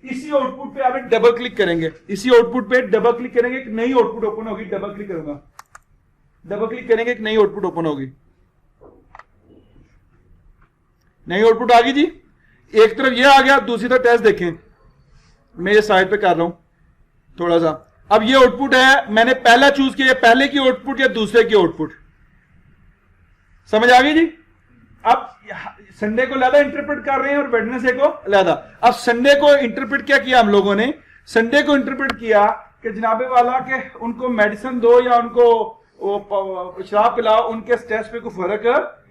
इसी आउटपुट पे आप डबल क्लिक करेंगे, इसी आउटपुट पे डबल क्लिक करेंगे, एक नई आउटपुट ओपन होगी। डबल क्लिक करूंगा, डबल क्लिक करेंगे, एक नई आउटपुट ओपन होगी। नई आउटपुट आ गई जी। एक तरफ ये आ गया, दूसरी तरफ टेस्ट देखें, मैं ये साइड पे कर रहा हूं थोड़ा सा। अब ये आउटपुट है, मैंने पहला चूज किया, पहले की आउटपुट या दूसरे की आउटपुट, समझ आ गई जी। अब संडे को अलग इंटरप्रेट कर रहे हैं और वेडनेसडे को अलग। अब संडे को इंटरप्रेट क्या किया हम लोगों ने, संडे को इंटरप्रेट किया कि जनाबे वाला के उनको मेडिसिन दो या उनको शराब पिलाओ, उनके स्ट्रेस पे कोई फर्क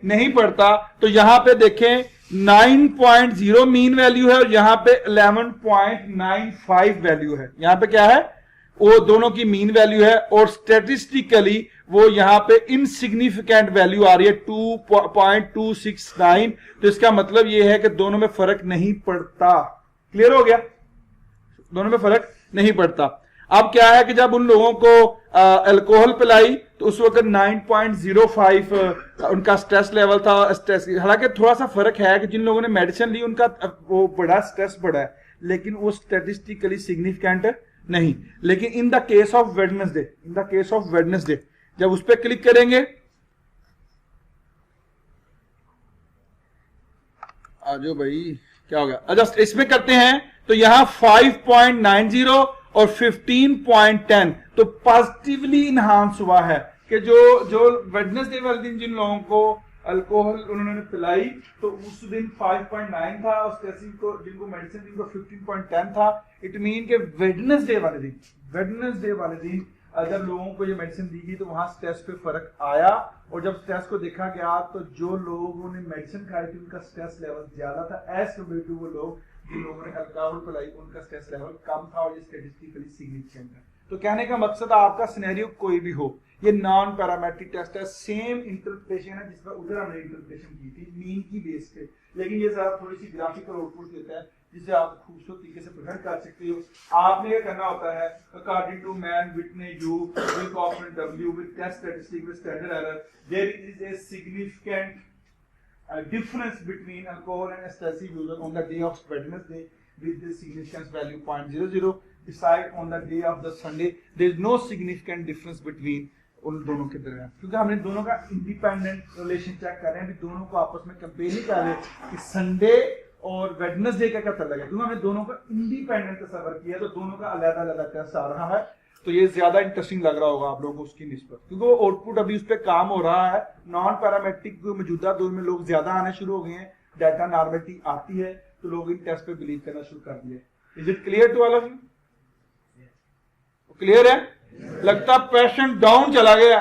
नहीं पड़ता। तो यहां पे देखें 9.0 मीन वैल्यू है और यहां पे 11.95 वैल्यू है। यहां पे क्या है, वो दोनों की मीन वैल्यू है, और स्टैटिस्टिकली वो यहाँ पे इनसिग्निफिकेंट वैल्यू आ रही है 2.269। तो इसका मतलब ये है कि दोनों में फर्क नहीं पड़ता। क्लियर हो गया? दोनों में फर्क नहीं पड़ता। अब क्या है कि जब उन लोगों को अल्कोहल पिलाई तो उस वक्त 9.05 उनका स्ट्रेस लेवल था। स्ट्रेस हालांकि थोड़ा सा फर्क है कि जिन लोगों ने मेडिसिन ली उनका वो बड़ा स्ट्रेस बढ़ा है, लेकिन वो स्टैटिस्टिकली सिग्निफिकेंट नहीं। लेकिन in the case of Wednesday जब उस पर क्लिक करेंगे, आजो भाई क्या हो गया, अच्छा इसमें करते हैं तो यहां 5.90 और 15.10 तो पॉजिटिवली इनहांस हुआ है कि जो वेडनेसडे वाले दिन जिन लोगों को अल्कोहल उन्होंने पिलाई तो उस दिन 5.9 था, और को जिनको मेडिसिन जिनको 15.10 था। इट मीन के वेडनेसडे वाले दिन जब लोगों को ये मेडिसिन दी गई तो वहां स्ट्रेस पे फर्क आया, और जब स्ट्रेस को देखा गया तो जो लोगों ने मेडिसिन खाई थी उनका स्ट्रेस लेवल ज्यादा था एज कम्पेयर टू वो लोग जिन लोगों ने अल्कोहल पिलाई उनका स्ट्रेस लेवल कम था, और ये स्टैटिस्टिकली सिग्निफिकेंट है। तो कहने का मकसद आपका सिनेरियो कोई भी हो, ये नॉन पैरामेट्रिक टेस्ट है, सेम इंटरप्रिटेशन है जिस पर उधर हमने इंटरप्रिटेशन की थी मीन की बेस पे, लेकिन ये जरा थोड़ी सी ग्राफिकल आउटपुट देता है जिसे आप खूबसूरत तरीके से प्रेजेंट कर सकते हो। आपने ये करना होता है according to Mann Whitney U with confident W with test statistic with standard error there is a significant difference between alcohol and excessive user on the day of Wednesday with the significance value 0.00. Decide on the day of the Sunday there is no significant difference between उन दोनों के दरमियान, क्योंकि हमने दोनों का independent relation check कर रहे हैं, दोनों को आपस में कंपेयर नहीं कर रहे कि संडे और वेडनेसडे का क्या तल्लुक है, क्योंकि हमने दोनों का इंडिपेंडेंट तस्वर किया तो दोनों का अलग अलग टेस्ट आ रहा है। तो ये ज्यादा इंटरेस्टिंग लग रहा होगा आप लोगों को उसकी निस्बत, क्योंकि वो आउटपुट अभी उस पर काम हो रहा है। नॉन पैरामेट्रिक मौजूदा दौर में लोग ज्यादा आने शुरू हो गए हैं, डाटा नॉर्मेलिटी आती है तो लोग इन टेस्ट पे बिलीव करना शुरू कर दिए। Is it clear to all of you? Clear है? लगता पैशन डाउन चला गया,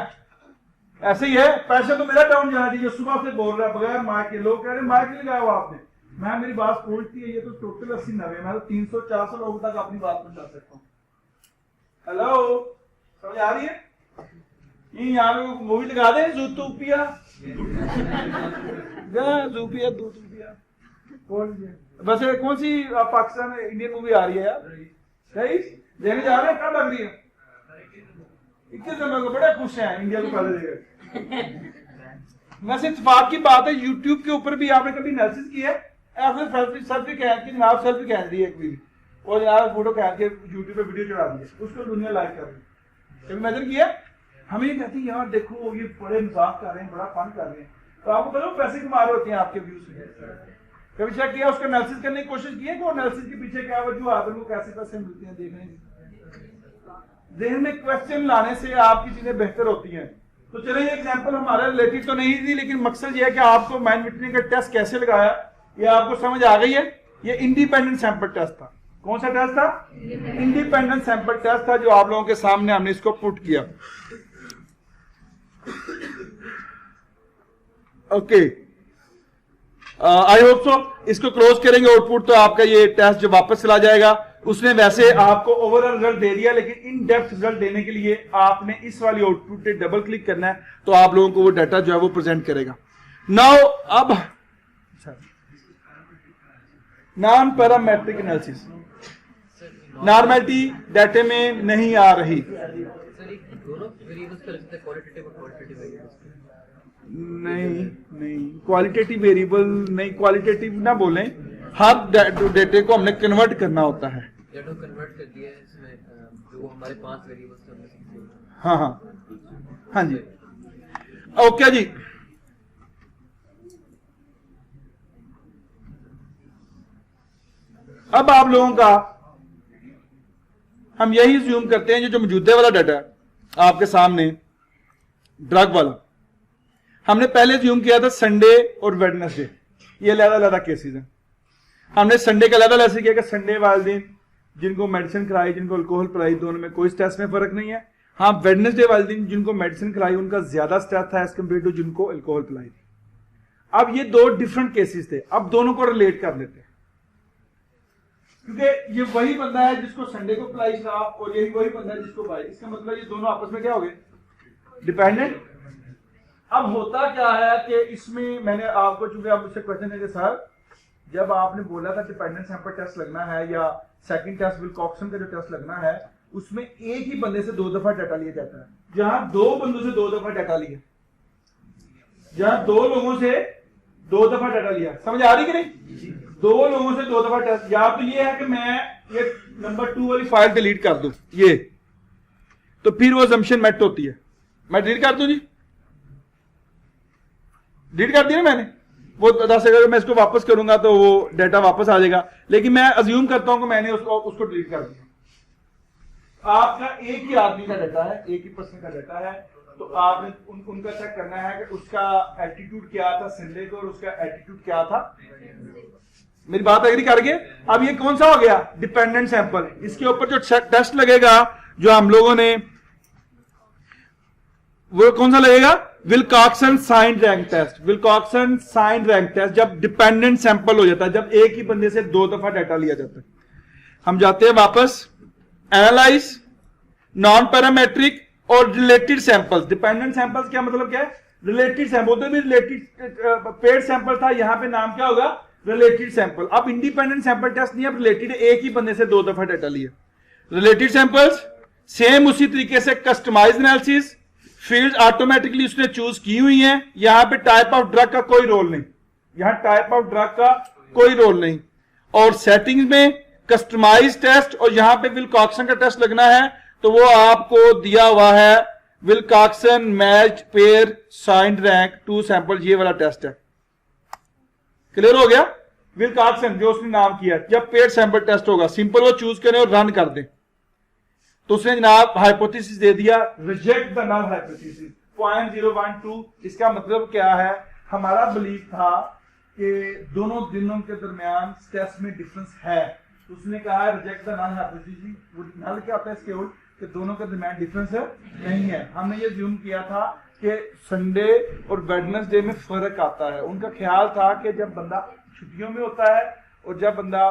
ऐसे ही है। पैशन तो मेरा डाउन जाना चाहिए, सुबह से बोल रहा है बगैर माइक के, लोग कह रहे माइक नहीं लगाया हुआ आपने। मैं मेरी बात पहुंचती है, ये तो टोटल 80-90 मैं तो 300-400 लोगों तक अपनी बात पहुंचा सकता हूँ। हेलो, समझ आ रही है? यहाँ पे मूवी लगा दे जूतूपिया जूतूपिया वैसे कौन सी पाकिस्तान में इंडियन मूवी आ रही है यार? सही देखने जा रहे हैं, कब लग रही है? 21 नवंबर को। बड़े खुश हैं इंडिया को पहले देखे। वैसे इत्तेफाक की बात है यूट्यूब के ऊपर भी आपने कभी एनालिसिस किया है? ऐसे सेल्फी खींच के जनाब सेल्फी खींच दी है एक भी, और जनाब फोटो खींच के यूट्यूब पे वीडियो चढ़ा दी है, उसको दुनिया लाइक कर रही है। कभी इमेजिन किया? हमें ये कहती है यार देखो ये बड़े मजाक कर रहे हैं, बड़ा फन कर रहे हैं, तो आपको पता पैसे कमा रहे होते हैं आपके व्यूज से। कभी चेक किया, उसका एनालिसिस करने की कोशिश की है कि एनालिसिस के पीछे क्या वजूहत है, कैसे पैसे मिलते हैं देखने की। ज़हन में क्वेश्चन लाने से आपकी चीजें बेहतर होती हैं। तो चलिए ये एग्जांपल हमारे रिलेटेड तो नहीं थी, लेकिन मकसद ये है कि आपको माइंड विटने का टेस्ट कैसे लगाया ये आपको समझ आ गई है। ये इंडिपेंडेंट सैंपल टेस्ट था। कौन सा टेस्ट था? इंडिपेंडेंट सैंपल टेस्ट था, जो आप लोगों के सामने हमने इसको पुट किया। Okay, I hope so. इसको क्लोज करेंगे आउटपुट, तो आपका ये टेस्ट जो वापस चला जाएगा। उसने वैसे आपको ओवरऑल रिजल्ट दे दिया, लेकिन इन डेप्थ रिजल्ट देने के लिए आपने इस वाली आउटपुट पे डबल क्लिक करना है, तो आप लोगों को वो डाटा जो है वो प्रेजेंट करेगा। नाउ अब नॉन पैरामेट्रिक एनालिसिस, नॉर्मलिटी डाटे में नहीं आ रही। नहीं क्वालिटेटिव वेरिएबल नहीं, क्वालिटेटिव ना बोलें, हर डेटे को हमने कन्वर्ट करना होता है। कन्वर्ट कर दिया है इसमें जो हमारे 5 वेरिएबल्स थे। हाँ जी, ओके जी। अब आप लोगों का हम यही ज्यूम करते हैं, जो मौजूदा वाला डाटा है आपके सामने ड्रग वाला, हमने पहले ज्यूम किया था संडे और वेडनेसडे, ये अलग-अलग केसेस हैं। हमने संडे का लेवल ऐसे किया कि संडे वाले दिन जिनको मेडिसिन खिलाई, जिनको अल्कोहल पिलाई, दोनों में कोई स्ट्रेस में फर्क नहीं है। हाँ, वेडनेसडे वाले दिन जिनको मेडिसिन खिलाई उनका ज्यादा स्ट्रेस था एज कम्पेयर टू जिनको अल्कोहल पिलाई थी। अब ये दो डिफरेंट केसेस थे, अब दोनों को रिलेट कर लेते हैं, क्योंकि ये वही बंदा है जिसको संडे को पिलाई शराब और यही वही बंदा है जिसको पिलाई। इसका मतलब ये दोनों आपस में क्या हो गए? डिपेंडेंट। अब होता क्या है कि इसमें मैंने आपको, चूंकि आप मुझसे क्वेश्चन है कि सर जब आपने बोला था डिपेंडेंट सैंपल टेस्ट लगना है या सेकंड टेस्ट विल्कॉक्सन का जो टेस्ट लगना है, उसमें एक ही बंदे से 2 दफा डाटा लिया जाता है। जहां 2 बंदों से 2 दफा डाटा लिया, जहां 2 लोगों से 2 दफा डाटा लिया, समझ आ रही कि नहीं? 2 लोगों से 2 दफा टेस्ट, या तो ये है कि मैं ये नंबर 2 वाली फाइल डिलीट कर दूं, ये तो फिर वो assumption मेट होती है। मैं डिलीट कर दूं जी, डिलीट कर दिया ना मैंने, वो 10 अगर मैं इसको वापस करूंगा तो वो डाटा वापस आ जाएगा, लेकिन मैं अज्यूम करता हूं कि मैंने उसको डिलीट कर दिया। आपका एक ही आदमी का डाटा है, एक ही पर्सन का डाटा है, तो आपने उनका चेक करना है कि उसका एटीट्यूड क्या था संडे को और उसका एटीट्यूड क्या था। मेरी बात एग्री कर गए? अब ये कौन सा हो गया? Dependent sample. इसके ऊपर जो टेस्ट लगेगा जो हम लोगों ने, वो कौन सा लगेगा? Wilcoxon sign rank test. Wilcoxon sign rank test जब डिपेंडेंट सैंपल हो जाता है, जब एक ही बंदे से 2 दफा डाटा लिया जाता है। हम जाते हैं वापस, एनालाइज, नॉन पैरामेट्रिक और रिलेटेड सैंपल्स। डिपेंडेंट सैंपल्स क्या मतलब क्या है? रिलेटेड सैंपल, तो भी रिलेटेड पेड सैंपल था, यहां पे नाम क्या होगा? Related sample. अब इंडिपेंडेंट सैंपल टेस्ट नहीं, अब रिलेटेड, एक ही बंदे से 2 दफा डाटा लिया। रिलेटेड सैंपल्स सेम उसी तरीके से कस्टमाइज एनालिसिस, फील्ड ऑटोमेटिकली उसने चूज की हुई है, यहां पे टाइप ऑफ ड्रग का कोई रोल नहीं, यहां टाइप ऑफ ड्रग का कोई रोल नहीं, और सेटिंग्स में कस्टमाइज टेस्ट, और यहां पे विल्कॉक्सन का टेस्ट लगना है, तो वो आपको दिया हुआ है Wilcoxon match pair sign rank 2 sample, ये वाला टेस्ट है। क्लियर हो गया? विल्कॉक्सन जो उसने नाम किया, जब पेयर सैंपल टेस्ट होगा, सिंपल वो चूज करें और रन कर दें, तो उसने जनाब हाइपोथेसिस दे दिया, रिजेक्ट द नल हाइपोथेसिस 0.012। इसका मतलब क्या है? हमारा बिलीफ था कि दोनों दिनों के दरमियान स्ट्रेस में डिफरेंस है, उसने कहा रिजेक्ट द नल हाइपोथेसिस। नल क्या होता है इसके उल्ट, कि दोनों के दरमियान डिफरेंस नहीं है। हमने ये ज्यूम किया था कि संडे और वेडनेसडे में फर्क आता है। उनका ख्याल था कि जब बंदा छुट्टियों में होता है और जब बंदा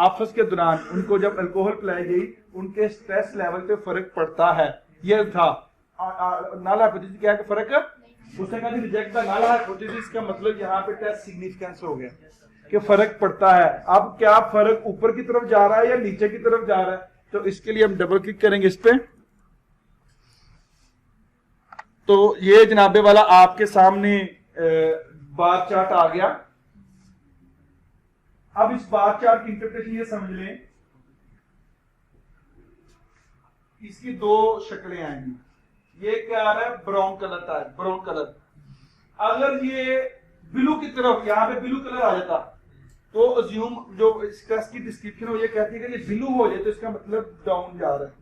ऑफिस के दौरान उनको जब अल्कोहल पिलाई गई, उनके स्ट्रेस लेवल पे फर्क पड़ता है। ये था नल हाइपोथेसिस। क्या है कि फर्क, उसने कहा रिजेक्ट द नल हाइपोथेसिस का मतलब यहाँ पे टेस्ट सिग्निफिकेंस हो गया कि फर्क पड़ता है। अब क्या फर्क ऊपर की तरफ जा रहा है या नीचे की तरफ जा रहा है? तो इसके लिए हम डबल क्लिक करेंगे इस पे, तो ये जनाबे वाला आपके सामने बार चार्ट आ गया। अब इस बार चार्ट की इंटरप्रिटेशन ये समझ लें, इसकी 2 शक्लें आएंगी। ये क्या आ रहा है? ब्राउन कलर का है, ब्राउन कलर। अगर ये ब्लू की तरफ, यहां पे ब्लू कलर आ जाता, तो अज्यूम जो स्ट्रेस की डिस्क्रिप्शन हो ये कहती है कि ये ब्लू हो जाए तो इसका मतलब डाउन जा रहा है,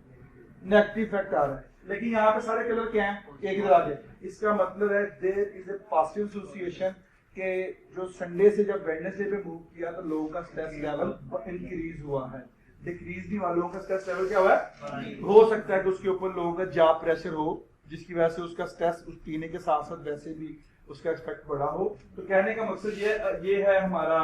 नेगेटिव इफेक्ट आ रहा है। लेकिन यहाँ पे सारे कलर क्या हैं? एक तरह के। इसका मतलब है there is a positive association के जो संडे से जब वेडनेसडे पे मूव किया तो लोगों का स्ट्रेस लेवल इंक्रीज हुआ है। डिक्रीज नहीं हुआ, लोगों का स्ट्रेस लेवल क्या हुआ है? हो सकता है कि उसके ऊपर लोगों का जा प्रेशर हो, जिसकी वजह से उसका स्ट्रेस उस पीने के साथ साथ वैसे भी उसका इफेक्ट बढ़ा हो। तो कहने का मकसद ये है हमारा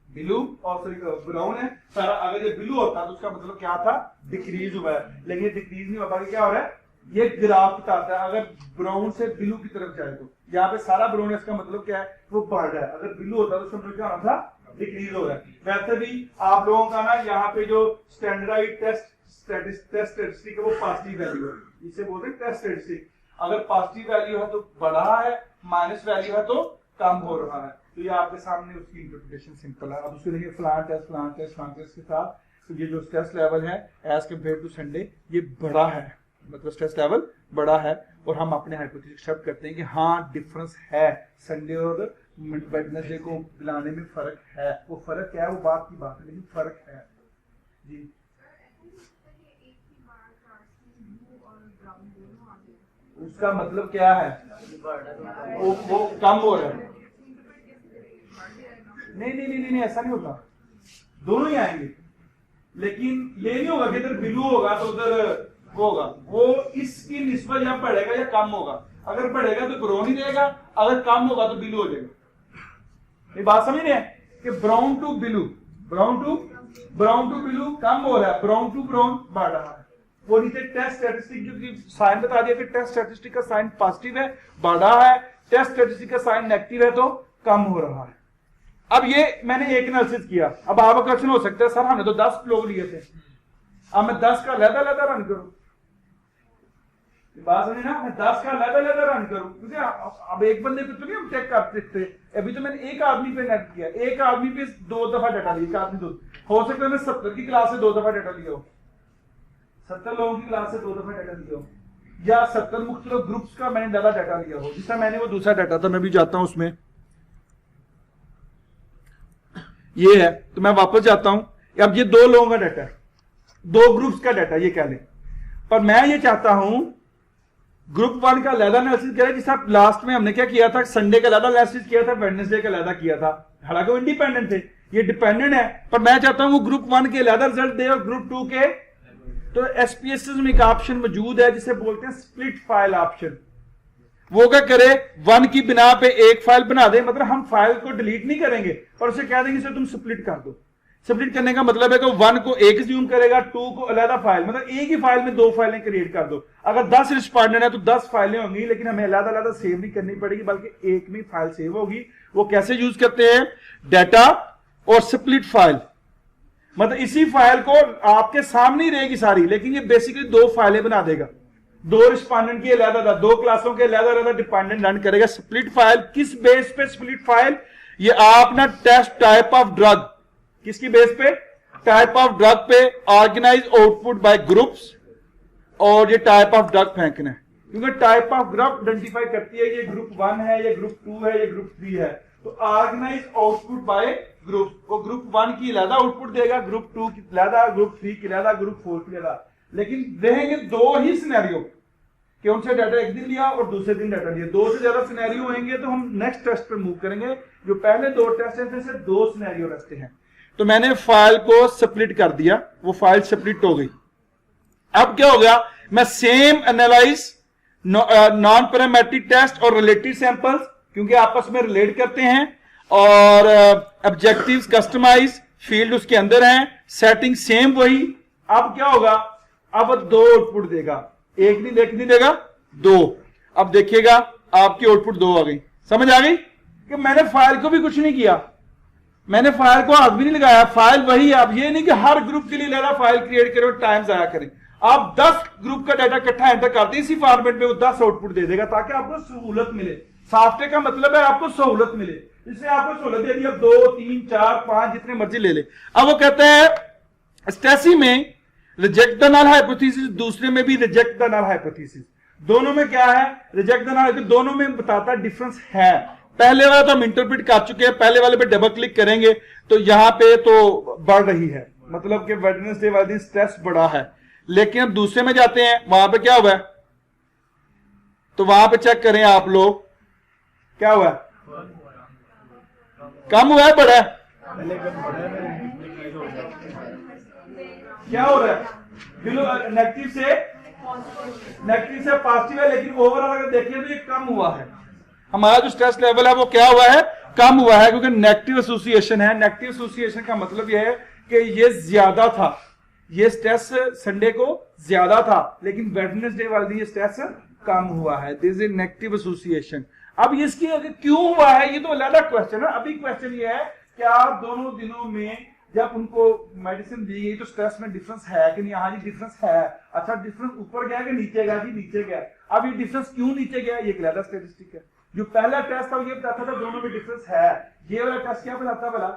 ब्लू और सॉरी ब्राउन है सारा। अगर ये ब्लू होता तो उसका मतलब क्या था? डिक्रीज हुआ है, लेकिन ये डिक्रीज नहीं होता। क्या हो रहा है? ये ग्राफ बताता है। अगर ब्राउन से ब्लू की तरफ जाए तो यहाँ पे सारा ब्राउन है, इसका मतलब क्या है? वो बढ़ रहा है। अगर ब्लू होता तो उसका मतलब क्या होना था? डिक्रीज हो रहा है। वैसे भी आप लोगों का ना यहाँ पे जो स्टैंडर्डाइज्ड टेस्ट स्टैटिस्टिक है वो पॉजिटिव वैल्यू है, इसे बोलते हैं टेस्ट स्टैटिस्टिक। अगर पॉजिटिव वैल्यू है तो बढ़ा है, माइनस वैल्यू है तो कम हो रहा है। तो ये आपके सामने उसकी इंटरप्रिटेशन सिंपल है। अब उसको देखिए फलान टेस्ट के साथ, तो ये जो स्ट्रेस लेवल है एज कम्पेयर टू संडे ये बड़ा है, मतलब स्ट्रेस लेवल बड़ा है, और हम अपने हाइपोथेसिस एक्सेप्ट करते हैं कि हाँ डिफरेंस है, संडे और वेडनेसडे को मिलाने में फर्क है। वो फर्क क्या है वो बात की बात है, लेकिन फर्क है जी। उसका मतलब क्या है? वो कम हो रहा है। नहीं, ऐसा नहीं होता, दोनों ही आएंगे। लेकिन ये नहीं होगा कि इधर ब्लू होगा तो उधर वो होगा। वो इसकी निस्बत या बढ़ेगा या कम होगा। अगर बढ़ेगा तो ब्राउन ही रहेगा, अगर कम होगा तो ब्लू हो जाएगा। ये बात समझ रहे हैं कि brown to blue, brown to blue कम हो रहा है, ब्राउन टू ब्राउन बढ़ रहा है। वो नीचे टेस्ट स्टैटिस्टिक, क्योंकि साइन बता दिया कि टेस्ट स्टैटिस्टिक का साइन पॉजिटिव है, बढ़ा है, टेस्ट स्टैटिस्टिक का साइन नेगेटिव है तो कम हो रहा है। अब ये मैंने एक एनालिसिस किया। अब आपका क्वेश्चन हो सकता है सर हमने तो 10 लोग लिए थे, अब मैं 10 का अलग-अलग रन करूं, बात सुनी ना, मैं 10 का अलग-अलग रन करूं, क्योंकि अब एक बंदे पे तो नहीं हम चेक कर सकते। अभी तो मैंने एक आदमी पे नेट किया, एक आदमी पे 2 दफा डाटा लिया, एक आदमी 2, हो सकता है मैं 70 की क्लास से 2 दफा डाटा लिया हो, 70 लोगों की क्लास से 2 दफा डाटा लिया हो, या 70 मुख्तलिफ ग्रुप्स का मैंने ज्यादा डाटा लिया हो। जिसका मैंने वो दूसरा डाटा था, मैं भी जाता हूं उसमें, ये है, तो मैं वापस जाता हूं। अब ये 2 लोगों का डाटा है, 2 ग्रुप्स का डाटा ये कह लें, पर मैं ये चाहता हूं ग्रुप 1 का अलग एनालिसिस करें, जिस आप लास्ट में हमने क्या किया था, संडे का अलग एनालिसिस किया था, वेडनेसडे का अलग किया था, हालांकि वो इंडिपेंडेंट थे, ये डिपेंडेंट है, पर मैं चाहता हूं वो ग्रुप 1 के अलग रिजल्ट दे और ग्रुप 2 के। तो एसपीएसएस में एक ऑप्शन मौजूद है जिसे बोलते हैं स्प्लिट फाइल ऑप्शन। वो क्या करे, 1 की बिना पे एक फाइल बना दे, मतलब हम फाइल को डिलीट नहीं करेंगे पर उसे कह देंगे तुम स्प्लिट कर दो। स्प्लिट करने का मतलब है कि 1 को एक ज्यूम करेगा, 2 को अलग फाइल, मतलब एक ही फाइल में 2 फाइलें क्रिएट कर दो। अगर 10 रिस्पॉन्डेंट है तो 10 फाइलें होंगी, लेकिन हमें अलग अलग सेव नहीं करनी पड़ेगी, बल्कि एक में फाइल सेव होगी। वो कैसे यूज करते हैं, डाटा और स्प्लिट फाइल, मतलब इसी फाइल को आपके सामने ही रहेगी सारी, लेकिन ये बेसिकली 2 फाइलें बना देगा, 2 रिस्पॉन्डेंट की अलग, 2 क्लासों के अलग डिपेंडेंट रन करेगा। स्प्लिट फाइल किस बेस पे स्प्लिट फाइल, ये आप ना टेस्ट टाइप ऑफ ड्रग, किसकी बेस पे, टाइप ऑफ ड्रग पे ऑर्गेनाइज आउटपुट बाय ग्रुप्स, और ये टाइप ऑफ ड्रग फेंकना है, क्योंकि टाइप ऑफ ड्रग आइडेंटिफाई करती है ये ग्रुप 1 है, ये ग्रुप 2 है, ये ग्रुप 3 है। तो ऑर्गेनाइज आउटपुट बाय ग्रुप, वो ग्रुप 1 की अलग आउटपुट देगा, ग्रुप 2 की अलग, ग्रुप 3 की अलग, ग्रुप 4 की अलग, लेकिन रहेंगे 2 ही सिनेरियो कि उनसे डाटा एक दिन लिया और दूसरे दिन डाटा लिया। 2 से ज्यादा सिनेरियो होंगे तो हम नेक्स्ट टेस्ट पर मूव करेंगे। जो पहले 2 टेस्ट हैं, फिर से 2 सिनेरियो रखते हैं। तो मैंने फाइल को स्प्लिट कर दिया, वो फाइल स्प्लिट हो गई। अब क्या हो गया, मैं same analyze non parametric test और रिलेटेड सैंपल्स, क्योंकि आपस में रिलेट करते हैं, और ऑब्जेक्टिव्स कस्टमाइज, फील्ड उसके अंदर हैं, सेटिंग सेम वही। अब क्या होगा, अब 2 आउटपुट देगा, एक नहीं देगा, 2। अब देखिएगा आपकी आउटपुट 2 आ गई। समझ आ गई कि मैंने फाइल को भी कुछ नहीं किया, मैंने फाइल को हाथ भी नहीं लगाया, फाइल वही। आप ये नहीं कि हर ग्रुप के लिए लेना फाइल क्रिएट करें और टाइम जाया करें। आप 10 ग्रुप का डाटा इकट्ठा एंटर करते हैं इसी फॉर्मेट में, वो 10 आउटपुट दे देगा, ताकि आपको सहूलत मिले। सॉफ्टवेयर का मतलब है आपको सहूलत मिले, इसलिए आपको सहूलत दे दी। अब 2, 3, 4, 5 जितने मर्जी ले ले। अब वो कहते हैं स्टैसी में रिजेक्ट द नल हाइपोथेसिस, दूसरे में भी रिजेक्ट द नल हाइपोथेसिस। दोनों में क्या है, रिजेक्ट द नल, दोनों में बताता डिफरेंस है। पहले वाला तो हम इंटरप्रेट कर चुके हैं, पहले वाले पे डबल क्लिक करेंगे तो यहां पे तो बढ़ रही है, मतलब कि वेडनेसडे वाले दिन स्ट्रेस बढ़ा है। लेकिन अब दूसरे में जाते हैं, वहां पे क्या हुआ है, तो वहां पे चेक करें आप लोग, क्या हुआ है, कम हुआ है, बढ़ा है, क्या हो रहा है, नेगेटिव से पॉजिटिव है, लेकिन ओवरऑल अगर देखें तो ये कम हुआ है। हमारा जो स्ट्रेस लेवल है वो क्या हुआ है, कम हुआ है, क्योंकि नेगेटिव एसोसिएशन है। नेगेटिव एसोसिएशन का मतलब यह है कि ये ज्यादा था, ये स्ट्रेस संडे को ज्यादा था, लेकिन वेडनेसडे वाले दिन ये स्ट्रेस कम हुआ है। This is negative association. अब इसकी क्यों हुआ है, ये तो अलग क्वेश्चन है। अभी क्वेश्चन ये है क्या दोनों दिनों में जब उनको मेडिसिन दी गई तो स्ट्रेस में डिफरेंस है कि नहीं, हाँ जी डिफरेंस है। अच्छा डिफरेंस ऊपर गया कि नीचे गया, जी नीचे गया। अब ये डिफरेंस क्यों नीचे गया, ये एक अलग स्टैटिस्टिक है। जो पहला टेस्ट था ये बताता था दोनों में डिफरेंस है, ये वाला टेस्ट क्या बताता भला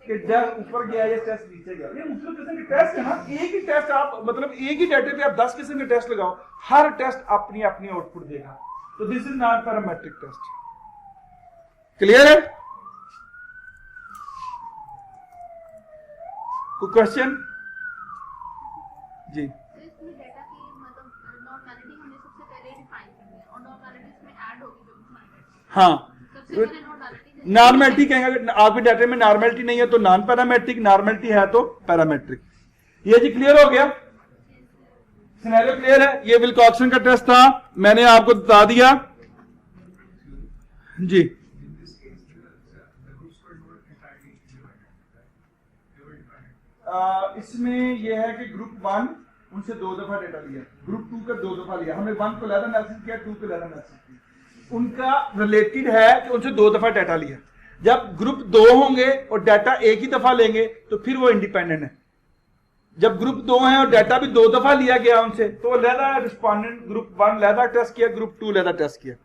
कि जब ऊपर गया ये टेस्ट नीचे गया। ये मुख्तलिफ किस्म के टेस्ट है ना, एक ही टेस्ट आप मतलब एक ही डाटा पे आप 10 किस्म के टेस्ट लगाओ, हर टेस्ट अपनी अपनी आउटपुट देगा। तो this is non parametric test. Clear है, कोई क्वेश्चन जी? हाँ नॉर्मेलिटी कहेंगे, आपके डाटा में नॉर्मेलिटी नहीं है तो नॉन पैरामेट्रिक, नॉर्मेलिटी है तो पैरामेट्रिक। ये जी क्लियर हो गया, सिनेरियो क्लियर है। ये विल्कॉक्सन का टेस्ट था, मैंने आपको बता दिया जी। इसमें यह है कि ग्रुप 1 उनसे 2 दफा डेटा लिया, ग्रुप 2 का 2 दफा लिया, हमने 1 को लेदा एनालिसिस किया, 2 को लेदा एनालिसिस किया। उनका रिलेटेड है कि उनसे 2 दफा डेटा लिया। जब ग्रुप 2 होंगे और डेटा एक ही दफा लेंगे तो फिर वो इंडिपेंडेंट है। जब ग्रुप 2 है और डेटा भी 2 दफा लिया गया उनसे, तो लहदा रिस्पोंडेंट ग्रुप 1 लहदा टेस्ट किया, ग्रुप 2 लहदा टेस्ट किया,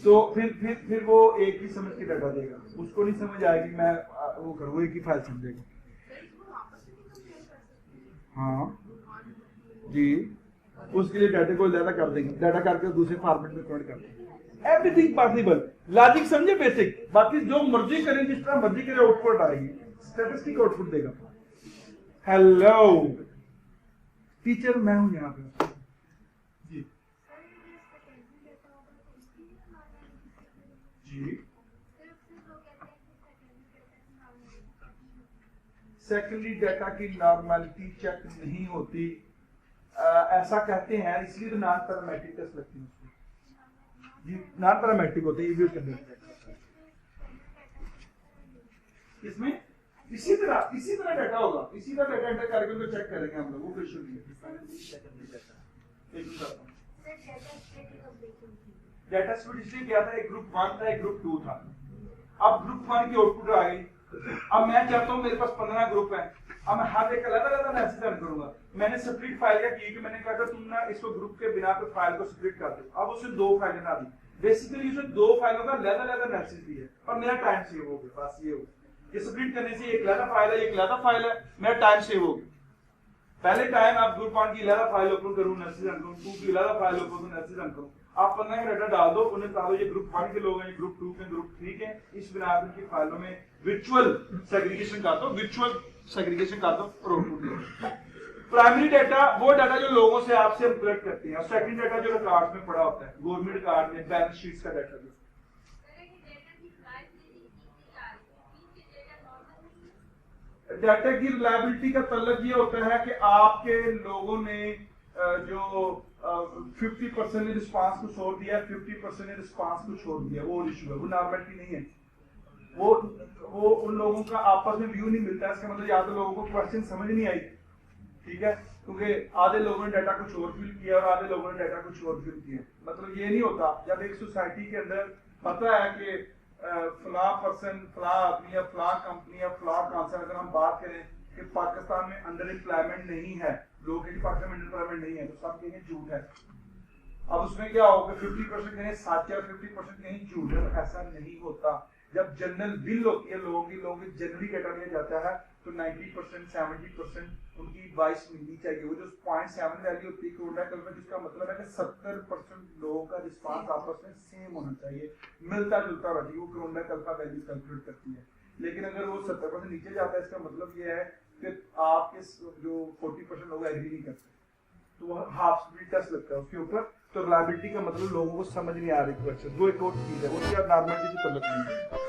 तो फिर वो एक ही समझ के डाटा देगा, उसको नहीं समझ आएगी मैं वो करूँ, वो एक ही फाइल समझेगा। हाँ जी, उसके लिए डाटा को ज्यादा कर देंगे, डाटा करके दूसरे फॉर्मेट में कन्वर्ट कर देंगे। एवरीथिंग पॉसिबल, लॉजिक समझे बेसिक, बाकी जो मर्जी करें, जिस तरह मर्जी करें आउटपुट आएगी, स्टैटिस्टिक आउटपुट देगा। हेलो टीचर, मैं हूं यहाँ पे जी जी। सेकेंडरी डाटा की नॉर्मलिटी चेक नहीं होती, ऐसा कहते हैं, इसलिए तो नॉन पैरामेट्रिक टेस्ट लगती है उसको जी, नॉन पैरामेट्रिक होते हैं ये भी। इसमें इसी तरह डाटा होगा, इसी तरह डाटा एंटर करके उनको चेक करेंगे हम लोग, वो कोई इशू नहीं है। डाटा स्प्लिट इसलिए किया था, एक ग्रुप 1 था, एक ग्रुप 2 था। अब ग्रुप 1 की आउटपुट आ गई, अब मैं चाहता हूं मेरे पास 15 ग्रुप है, अब मैं हर एक अलग अलग एनालिसिस रन करूंगा। मैंने स्प्लिट फाइल क्या की कि मैंने कहा था तुम ना इसको ग्रुप के बिना पे फाइल को स्प्लिट कर दो। अब उसने 2 फाइलें बना दी, बेसिकली उसने 2 फाइलों का अलग एनालिसिस दी है, और मेरा टाइम सेव हो गया। बस ये हो, ये स्प्लिट करने से एक अलग फाइल है, एक अलग फाइल है, मेरा टाइम सेव हो गया। पहले टाइम आप ग्रुप 1 की अलग फाइल ओपन करूं, एनालिसिस रन करूं, 2 की अलग फाइल ओपन करूं, एनालिसिस रन करूं। आप 15 का डाटा डाल दो, उन्हें बता दो ये ग्रुप 1 के लोग हैं, ये ग्रुप 2 के, ग्रुप 3 के, इस बिना आप इनकी फाइलों में विजुअल सेग्रीगेशन कर दो, विजुअल सेग्रीगेशन कर दो और आउटपुट दो। प्राइमरी डाटा वो डाटा जो लोगों से आपसे हम कलेक्ट करते हैं, और सेकेंडरी डाटा जो रिकॉर्ड्स में पड़ा होता है, गवर्नमेंट रिकॉर्ड में, बैलेंस शीट्स का डाटा। डाटा की रिलायबिलिटी का मतलब ये होता है कि आपके लोगों ने जो 50% ने रिस्पांस को छोड़ दिया, 50% ने रिस्पांस को छोड़ दिया, वो इशू है, वो नॉर्मलिटी नहीं है। वो उन लोगों का आपस में व्यू नहीं मिलता है, इसका मतलब या तो लोगों को क्वेश्चन समझ नहीं आई, ठीक है, क्योंकि आधे लोगों ने डाटा कुछ और फिल किया और आधे लोगों ने डाटा कुछ और फिल किया। मतलब ये नहीं होता, जब एक सोसाइटी के अंदर पता है कि फला पर्सन, फला आदमी या फला कंपनी या फला कांसर, अगर हम बात करें कि पाकिस्तान में अंडर एम्प्लॉयमेंट नहीं है, लोग पाकिस्तान में अंडर एम्प्लॉयमेंट नहीं है, तो सब कहेंगे झूठ है। अब उसमें क्या होगा, 50% कहें सच है, 50% कहें झूठ है, तो ऐसा नहीं होता। जब जनरल बिल होती है लोगों की जनरली डाटा लिया जाता है, तो 90% 70% उनकी वाइस मिलनी चाहिए। वो जो 0.7 वैल्यू होती है कोरोना कल्पना, जिसका मतलब है कि 70% लोगों का रिस्पांस आपस में सेम होना चाहिए, मिलता जुलता होना चाहिए, वो कोरोना कल्पना वैल्यू कैलकुलेट करती है। लेकिन अगर वो 70% नीचे जाता है, इसका मतलब ये है कि आपके जो 40% लोग एग्री नहीं करते, तो वो हाफ स्प्लिट टेस्ट लगता है उसके ऊपर। तो रिलायबिलिटी का मतलब लोगों को समझ नहीं आ रही क्वेश्चन, वो एक और चीज है, उसकी नॉर्मलिटी से तल्लुक नहीं है।